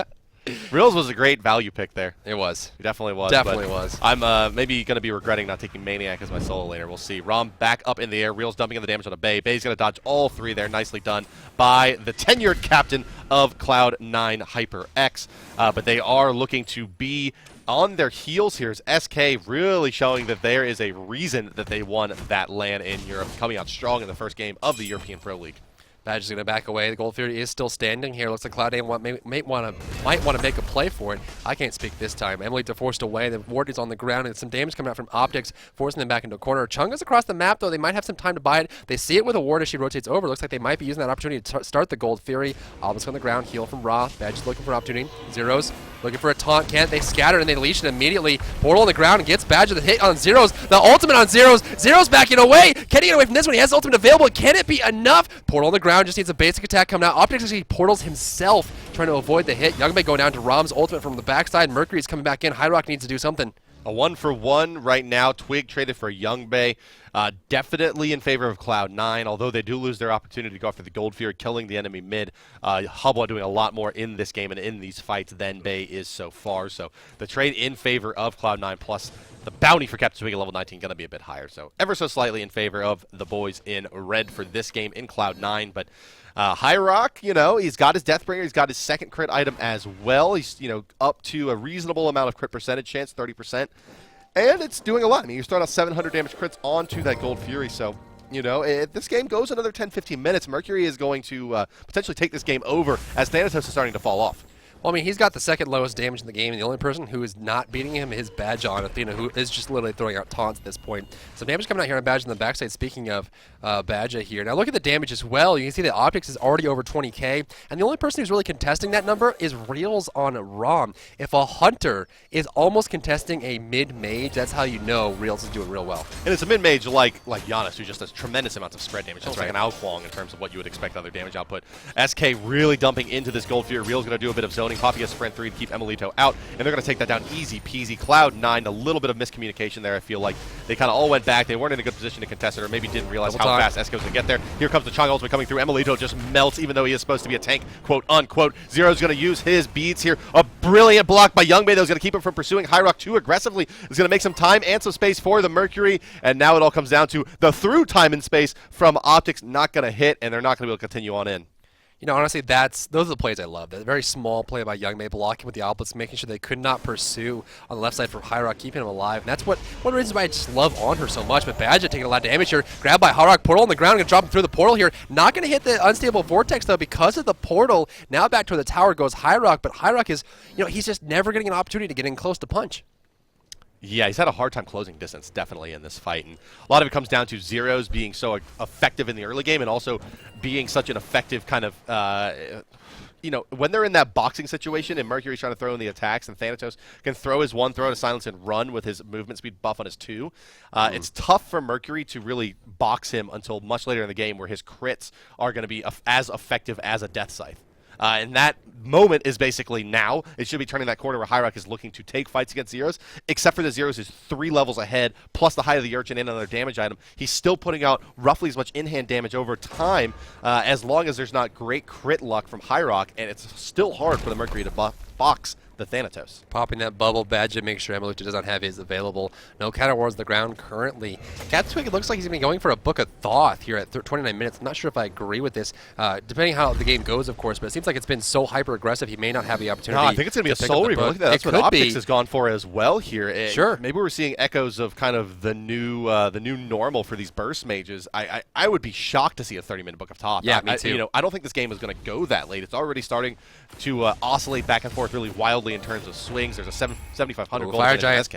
Reals was a great value pick there. It was. It definitely was. Definitely was. I'm maybe going to be regretting not taking Maniac as my solo laner. We'll see. Rom back up in the air. Reals dumping in the damage on a Bay. Bay's going to dodge all 3 there. Nicely done by the tenured captain of Cloud9, HyperX. But they are looking to be on their heels here. Is SK really showing that there is a reason that they won that LAN in Europe, coming out strong in the first game of the European Pro League. Badge is going to back away. The Gold Fury is still standing here. Looks like Cloud9 might want to make a play for it. I can't speak this time. Emily forced away. The ward is on the ground, and some damage coming out from Optics, forcing them back into a corner. Chang'e's across the map, though. They might have some time to buy it. They see it with a ward as she rotates over. Looks like they might be using that opportunity to start the Gold Fury. Obelisk on the ground. Heal from Ra. Badge is looking for an opportunity. Zeros looking for a taunt. Can't. They scatter, and they leash it immediately. Portal on the ground and gets Badge with the hit on Zeros. The ultimate on Zeros. Zeros backing away. Can he get away from this one? He has the ultimate available. Can it be enough? Portal on the ground just needs a basic attack coming out. Optics actually portals himself, trying to avoid the hit. Youngbay going down to Rom's ultimate from the backside. Mercury's coming back in. High Rock needs to do something. A 1-for-1 right now. Twig traded for Youngbay. Definitely in favor of Cloud9, although they do lose their opportunity to go after the Gold Fury, killing the enemy mid. Hubba doing a lot more in this game and in these fights than Bay is so far. So the trade in favor of Cloud9, plus the bounty for Captain Twig at level 19 going to be a bit higher. So ever so slightly in favor of the boys in red for this game in Cloud9. But High Rock, he's got his Deathbringer. He's got his second crit item as well. He's, up to a reasonable amount of crit percentage chance, 30%. And it's doing a lot. I mean, you start out 700 damage crits onto that Gold Fury, so, you know, if this game goes another 10-15 minutes, Mercury is going to potentially take this game over as Thanatos is starting to fall off. Well, I mean, he's got the second lowest damage in the game, and the only person who is not beating him is Badge on Athena, who is just literally throwing out taunts at this point. Some damage coming out here on Badge on the backside, speaking of Badge here. Now look at the damage as well. You can see that Optics is already over 20k, and the only person who's really contesting that number is Reels on Rom. If a Hunter is almost contesting a mid-mage, that's how you know Reels is doing real well. And it's a mid-mage like Giannis, who just does tremendous amounts of spread damage. It's like an Alkwong in terms of what you would expect other damage output. SK really dumping into this Gold Fury. Reel's going to do a bit of zoning. Poppy has Sprint 3 to keep Emilito out, and they're going to take that down easy peasy. Cloud9, a little bit of miscommunication there. I feel like they kind of all went back. They weren't in a good position to contest it, or maybe didn't realize how fast SK was going to get there. Here comes the Chung ultimate coming through. Emilito just melts, even though he is supposed to be a tank, quote unquote. Zero's going to use his beads here. A brilliant block by Youngbae that was going to keep him from pursuing hi-rez too aggressively. It's going to make some time and some space for the Mercury, and now it all comes down to the through time and space from Optics not going to hit, and they're not going to be able to continue on in. You know, honestly, those are the plays I love. That very small play by Youngbae, blocking with the outlets, making sure they could not pursue on the left side for hi-rez, keeping him alive. And that's one of the reasons why I just love on her so much. But Badger taking a lot of damage here. Grabbed by hi-rez, portal on the ground, going to drop him through the portal here. Not going to hit the unstable vortex, though, because of the portal. Now back to the tower goes hi-rez, but hi-rez is, you know, he's just never getting an opportunity to get in close to punch. Yeah, he's had a hard time closing distance, definitely, in this fight. And a lot of it comes down to Zeros being so effective in the early game and also being such an effective kind of, you know, when they're in that boxing situation and Mercury's trying to throw in the attacks and Thanatos can throw his 1 throw to silence and run with his movement speed buff on his 2, it's tough for Mercury to really box him until much later in the game where his crits are going to be as effective as a Death Scythe. And that moment is basically now. It should be turning that corner where hi-rez is looking to take fights against Zeros, except for the Zeros is 3 levels ahead, plus the height of the Urchin and another damage item. He's still putting out roughly as much in-hand damage over time, as long as there's not great crit luck from hi-rez, and it's still hard for the Mercury to box the Thanatos. Popping that bubble badge and make sure Emilito does not have his available. No counter wars the ground currently. Captain Twig, it looks like he's going to be going for a Book of Thoth here at 29 minutes. I'm not sure if I agree with this, depending how the game goes, of course, but it seems like it's been so hyper-aggressive he may not have the opportunity. No, I think it's going to be a soul reaver. Look at that. That's what Optics has gone for as well here. Sure. Maybe we're seeing echoes of kind of the new normal for these burst mages. I would be shocked to see a 30-minute Book of Thoth. Yeah, me too. You know, I don't think this game is going to go that late. It's already starting to oscillate back and forth really wildly in terms of swings. There's a 7,500 gold in SK.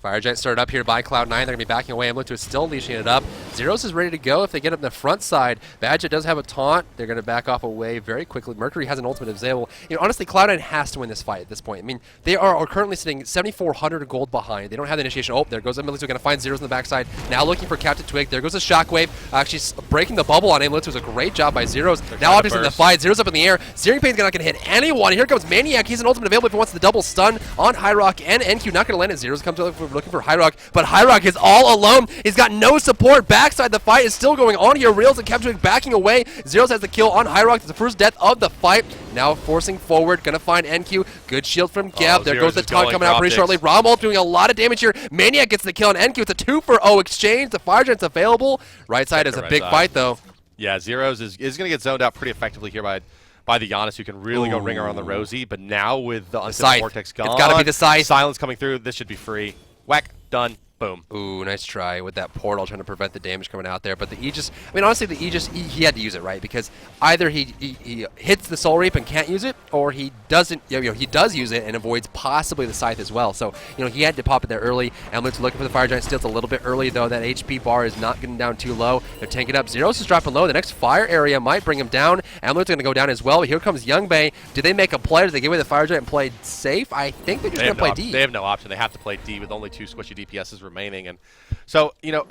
Fire Giant started up here by Cloud9. They're going to be backing away. Emilito is still leashing it up. Zeros is ready to go if they get up the front side. Badger does have a taunt. They're going to back off away very quickly. Mercury has an ultimate available. You know, honestly, Cloud9 has to win this fight at this point. I mean, they are currently sitting 7,400 gold behind. They don't have the initiation. Oh, there goes Emilito. Going to find Zeros on the backside. Now looking for Captain Twig. There goes a Shockwave. Actually breaking the bubble on Emilito was a great job by Zeros. Now Optics in the fight. Zeros up in the air. Searing Pain's not going to hit anyone. Here comes Maniac. He's an ultimate available if he wants the double stun on hi-rez and NQ. Not going to land it. Zeros comes looking for hi-rez. But hi-rez is all alone. He's got no support. Backside, the fight is still going on here. Reels and Captain Twig backing away. Zeros has the kill on hi-rez. It's the first death of the fight. Now forcing forward. Gonna find NQ. Good shield from Gab. There goes the taunt coming out pretty shortly. Rommel doing a lot of damage here. Maniac gets the kill on NQ. It's a 2-for-0 exchange. The Fire Giant's available. Right side is a big fight, though. Yeah, Zeros is going to get zoned out pretty effectively here by the Giannis, who can really go ringer on the Rosie. But now with the Unstable Vortex gone, it's got to be the Scythe. Silence coming through. This should be free. Whack. Done. Boom. Ooh, nice try with that portal trying to prevent the damage coming out there. But the Aegis, I mean, honestly, the Aegis, he had to use it, right? Because either he hits the Soul Reap and can't use it, or he doesn't, you know, he does use it and avoids possibly the Scythe as well. So, you know, he had to pop it there early. Emlet's looking for the Fire Giant Steals a little bit early, though. That HP bar is not getting down too low. They're tanking up. Zeros is dropping low. The next fire area might bring him down. Emlet's going to go down as well. But here comes Youngbae. Do they make a play? Do they give away the Fire Giant and play safe? I think they're just going to play D. They have no option. They have to play D with only 2 squishy DPSs remaining. And so, you know,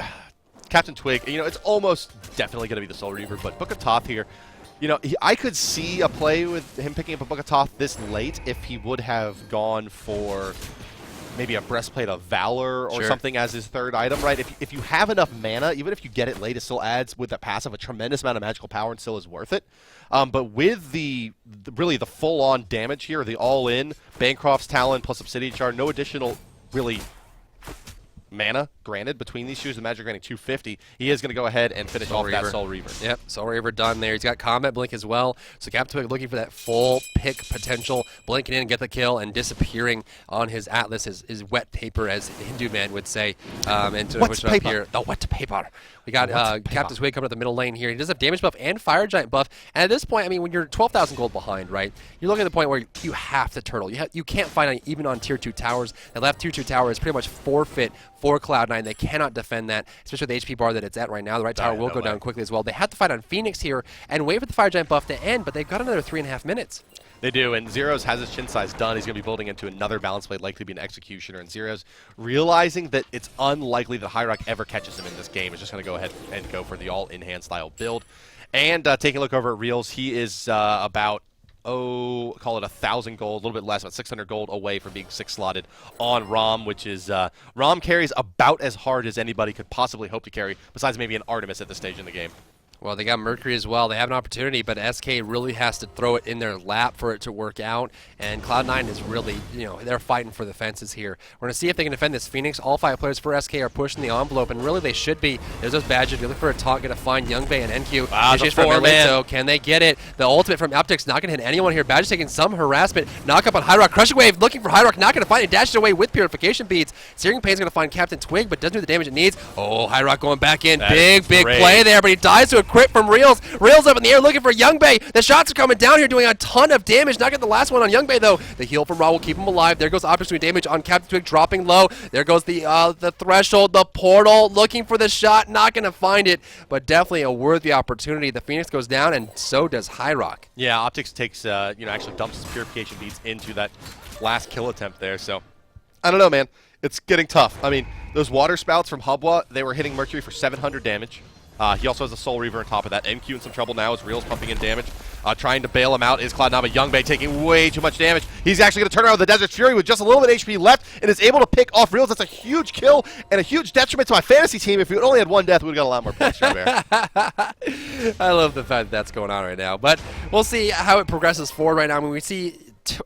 Captain Twig, you know, it's almost definitely going to be the Soul Reaver, but Book of Thoth here, you know, I could see a play with him picking up a Book of Thoth this late if he would have gone for maybe a Breastplate of Valor or something as his third item, right? If you have enough mana, even if you get it late, it still adds with that passive a tremendous amount of magical power and still is worth it. But with really the full-on damage here, the all-in, Bancroft's Talon plus Obsidian Shard, no additional really mana granted between these shoes. The Magic granting 250. He is going to go ahead and finish off that Soul Reaver. Yep, Soul Reaver done there. He's got Combat Blink as well. So Captain Twig looking for that full pick potential, blinking in and get the kill, and disappearing on his Atlas, his wet paper, as Hindu man would say. And to push it up here, the wet paper. We got Captain Twig coming up the middle lane here. He does have damage buff and Fire Giant buff. And at this point, I mean, when you're 12,000 gold behind, right, you're looking at the point where you have to turtle. You can't fight even on tier 2 towers. The left tier 2 tower is pretty much forfeit for Cloud9. They cannot defend that, especially with the HP bar that it's at right now. The right tower will go down quickly as well. They have to fight on Phoenix here and wait for the Fire Giant buff to end, but they've got another 3.5 minutes. They do, and Zeros has his chin size done. He's going to be building into another balance blade, likely to be an Executioner. And Zeros, realizing that it's unlikely that hi-rez ever catches him in this game, is just going to go ahead and go for the all-in-hand style build. And taking a look over at Reels, he is about, call it 1,000 gold, a little bit less, about 600 gold away from being 6-slotted on Rom, which is, Rom carries about as hard as anybody could possibly hope to carry, besides maybe an Artemis at this stage in the game. Well, they got Mercury as well. They have an opportunity, but SK really has to throw it in their lap for it to work out. And Cloud9 is really, they're fighting for the fences here. We're going to see if they can defend this Phoenix. All 5 players for SK are pushing the envelope, and really they should be. There's those badges. You're looking for a taunt, going to find Youngbei and NQ. Wow, the 4-man. Can they get it? The ultimate from Optics not going to hit anyone here. Badge taking some harassment. Knock up on hi-rez. Crushing Wave looking for hi-rez. Not going to find it. Dashes away with Purification Beads. Searing Pain's going to find Captain Twig, but doesn't do the damage it needs. Oh, hi-rez going back in. Big play there, but he dies to a crit from Reels. Reels up in the air looking for Youngbei. The shots are coming down here, doing a ton of damage. Not getting the last one on Youngbei, though. The heal from Ra will keep him alive. There goes Optics doing damage on Captain Twig, dropping low. There goes the threshold, the portal, looking for the shot. Not going to find it, but definitely a worthy opportunity. The Phoenix goes down, and so does hi-rez. Yeah, Optics takes, actually dumps his Purification Beads into that last kill attempt there. So, I don't know, man. It's getting tough. I mean, those water spouts from Hubwa, they were hitting Mercury for 700 damage. He also has a Soul Reaver on top of that. NQ in some trouble now as Reel's pumping in damage. Trying to bail him out is Cloud9, but Youngbei taking way too much damage. He's actually going to turn around with the Desert Fury with just a little bit of HP left and is able to pick off Reels. That's a huge kill and a huge detriment to my fantasy team. If we only had one death, we would have got a lot more points. I love the fact that that's going on right now. But we'll see how it progresses forward right now. I mean, we see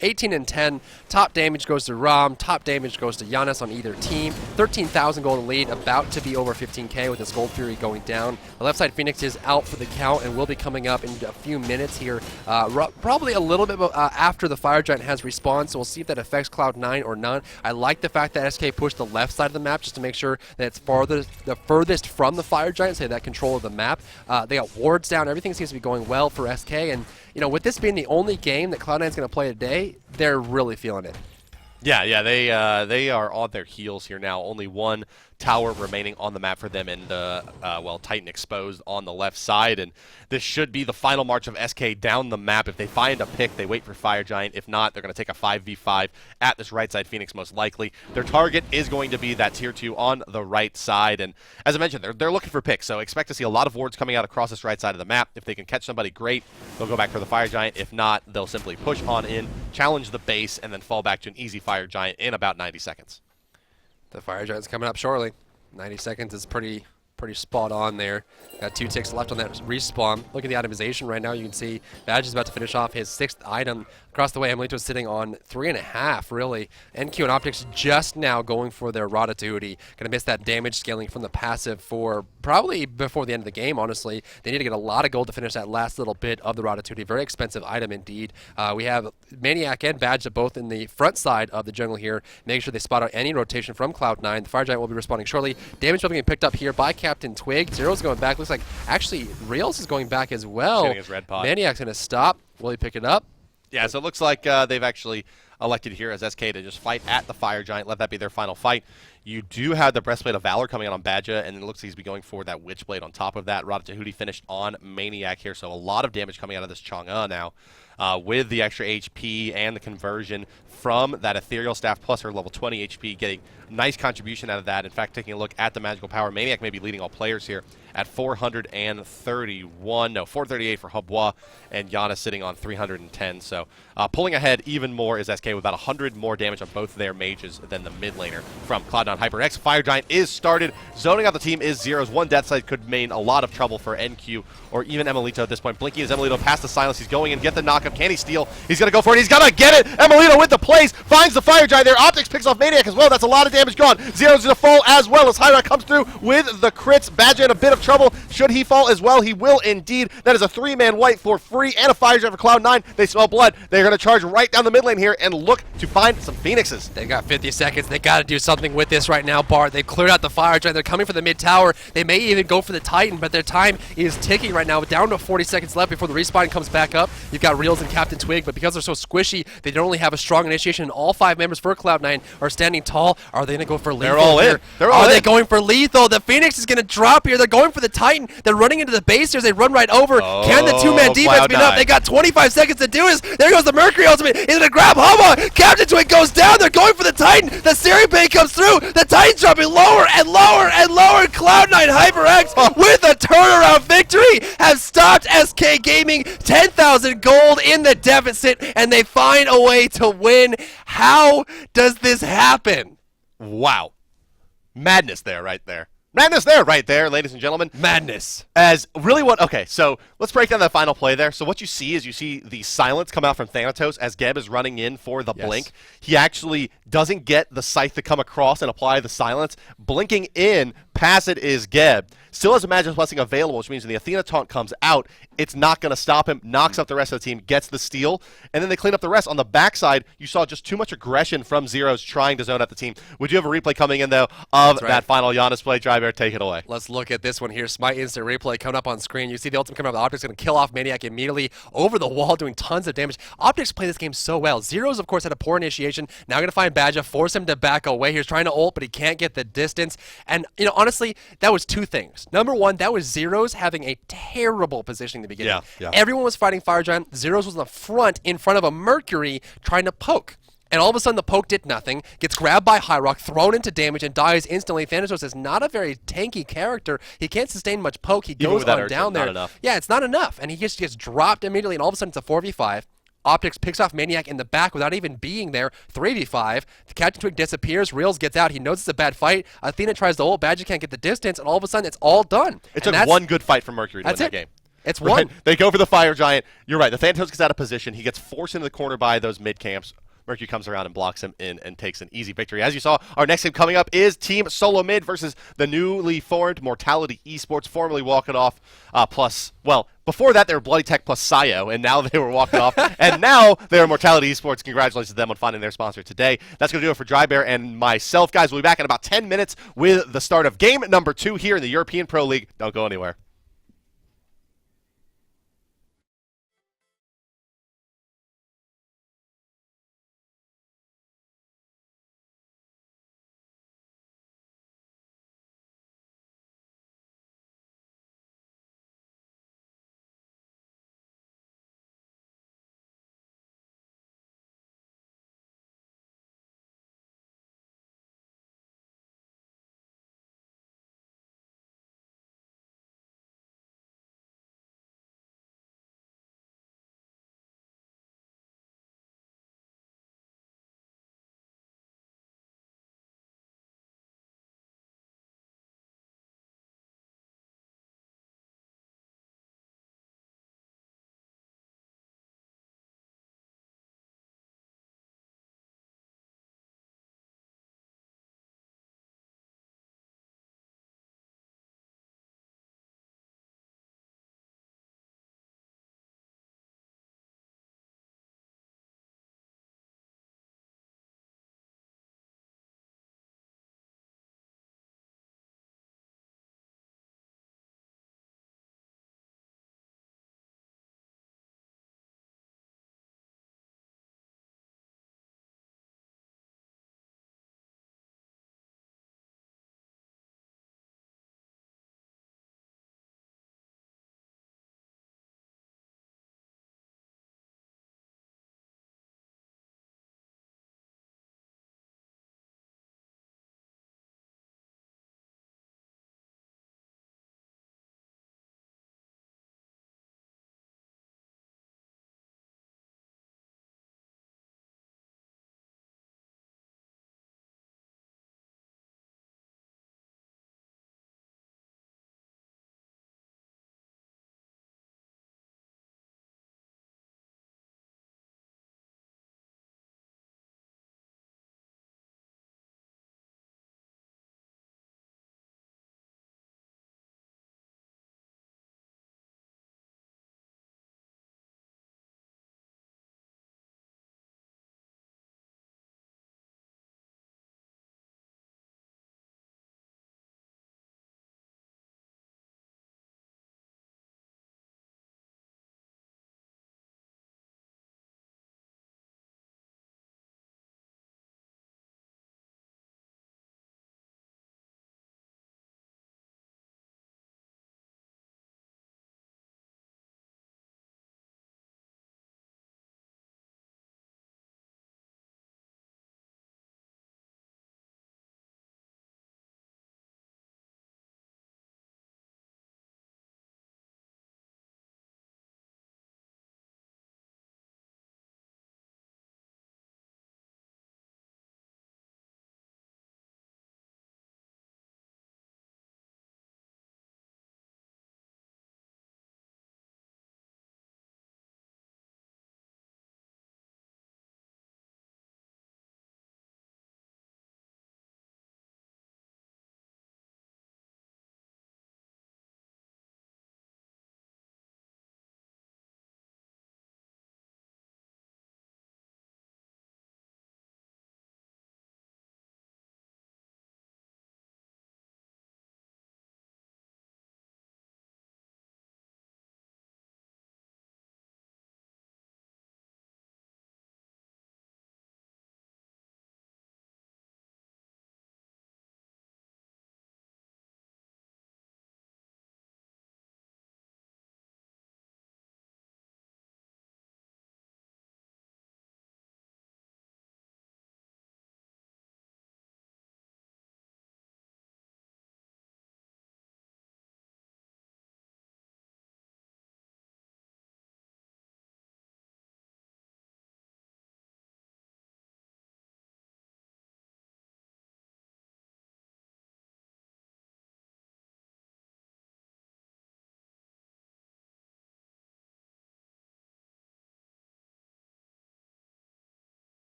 18 and 10. Top damage goes to Rom. Top damage goes to Giannis on either team. 13,000 gold lead, about to be over 15K with this Gold Fury going down. The left side Phoenix is out for the count and will be coming up in a few minutes here. Probably a little bit after the Fire Giant has respawned, so we'll see if that affects Cloud9 or not. I like the fact that SK pushed the left side of the map just to make sure that it's the furthest from the Fire Giant, so that control of the map. They got wards down. Everything seems to be going well for SK, and with this being the only game that Cloud9 is going to play today, they're really feeling it. Yeah, they are on their heels here now. Only one tower remaining on the map for them, and Titan exposed on the left side. And this should be the final march of SK down the map. If they find a pick, they wait for Fire Giant. If not, they're going to take a 5v5 at this right side Phoenix most likely. Their target is going to be that tier 2 on the right side. And as I mentioned, they're looking for picks, so expect to see a lot of wards coming out across this right side of the map. If they can catch somebody, great. They'll go back for the Fire Giant. If not, they'll simply push on in, challenge the base, and then fall back to an easy Fire Giant in about 90 seconds. The Fire Giant's coming up shortly. 90 seconds is pretty spot on there. Got 2 ticks left on that respawn. Look at the itemization right now. You can see Badge is about to finish off his 6th item. Across the way, Amelito is sitting on 3.5, really. NQ and Optics just now going for their Ratatouille. Going to miss that damage scaling from the passive for probably before the end of the game, honestly. They need to get a lot of gold to finish that last little bit of the Ratatouille. Very expensive item indeed. We have Maniac and Badge both in the front side of the jungle here. Make sure they spot out any rotation from Cloud9. The Fire Giant will be responding shortly. Damage will be picked up here by Captain Twig. Zero's going back. Looks like actually Reels is going back as well. Getting his red pot. Maniac's going to stop. Will he pick it up? Yeah, so it looks like they've actually elected here as SK to just fight at the Fire Giant. Let that be their final fight. You do have the Breastplate of Valor coming out on Badja, and it looks like he's going for that Witchblade on top of that. Ratatouille finished on Maniac here, so a lot of damage coming out of this Chang'e now. With the extra HP and the conversion from that Ethereal Staff plus her level 20 HP, getting nice contribution out of that. In fact, taking a look at the magical power, Maniac may be leading all players here at 431. No, 438 for Hubwa, and Giannis sitting on 310. So pulling ahead even more is SK with about 100 more damage on both their mages than the mid laner from Cloud9 HyperX. Fire Giant is started. Zoning out the team is Zeros. One death side could mean a lot of trouble for NQ or even Emelito at this point. Blinky is Emelito past the silence. He's going and get the knock backup. Can he steal? He's going to go for it. He's going to get it. Emilito with the plays. Finds the Fire Giant there. Optics picks off Maniac as well. That's a lot of damage gone. Zero's going to fall as well as hi-rez comes through with the crits. Badger in a bit of trouble. Should he fall as well? He will indeed. That is a 3-man wipe for free and a Fire Giant for Cloud9. They smell blood. They're going to charge right down the mid lane here and look to find some Phoenixes. They've got 50 seconds. They got to do something with this right now, Bart. They've cleared out the Fire Giant. They're coming for the mid tower. They may even go for the Titan, but their time is ticking right now. Down to 40 seconds left before the respawn comes back up. You've got Reels and Captain Twig, but because they're so squishy, they don't only have a strong initiation, and all 5 members for Cloud9 are standing tall. Are they going to go for lethal? They're all here? in. They're all Are in. they going for lethal? The Phoenix is going to drop here. They're going for the Titan. They're running into the base here. They run right over. Can the 2-man defense be enough? They got 25 seconds to do this. There goes the Mercury ultimate. He's going to grab Hama. Captain Twig goes down. They're going for the Titan. The Siri Bay comes through. The Titan's dropping lower and lower and lower. Cloud9 HyperX with a turnaround victory have stopped SK Gaming. 10,000 gold in the deficit, and they find a way to win. How does this happen? Wow. Madness there, right there. Madness there, right there, ladies and gentlemen. Madness. As really what, okay, so let's break down that final play there. So what you see is you see the silence come out from Thanatos as Geb is running in for the blink. He actually doesn't get the scythe to come across and apply the silence. Blinking in, past it is Geb. Still has a Magic Blessing available, which means when the Athena taunt comes out, it's not going to stop him, knocks up the rest of the team, gets the steal, and then they clean up the rest. On the backside, you saw just too much aggression from Zeros trying to zone out the team. Would you have a replay coming in, though, of that final Giannis play? Drybear, take it away. Let's look at this one here. Smite instant replay coming up on screen. You see the ultimate coming up. The Optics going to kill off Maniac immediately over the wall, doing tons of damage. Optics play this game so well. Zeros, of course, had a poor initiation. Now going to find Badger, force him to back away. He was trying to ult, but he can't get the distance. And, you know, honestly, that was 2 things. Number 1, that was Zeros having a terrible positioning in the beginning. Yeah. Everyone was fighting Fire Giant. Zeros was in the front in front of a Mercury trying to poke. And all of a sudden, the poke did nothing, gets grabbed by Hyrox, thrown into damage, and dies instantly. Thanatos is not a very tanky character. He can't sustain much poke. He goes on down there. Not enough. Yeah, it's not enough. And he just gets dropped immediately, and all of a sudden, it's a 4v5. Optics picks off Maniac in the back without even being there. 3v5. The Captain Twig disappears. Reels gets out. He knows it's a bad fight. Athena tries to ult. Badger can't get the distance, and all of a sudden, it's all done. It took one good fight from Mercury to win that game. It's right? one. They go for the Fire Giant. You're right. The Thanatos gets out of position. He gets forced into the corner by those mid camps. Mercury comes around and blocks him in and takes an easy victory. As you saw, our next game coming up is Team Solo Mid versus the newly formed Mortality Esports, formerly Walk It Off plus, well, before that they were Bloody Tech plus Sayo, and now they were Walk It Off, and now they're Mortality Esports. Congratulations to them on finding their sponsor today. That's going to do it for Drybear and myself. Guys, we'll be back in about 10 minutes with the start of game number 2 here in the European Pro League. Don't go anywhere.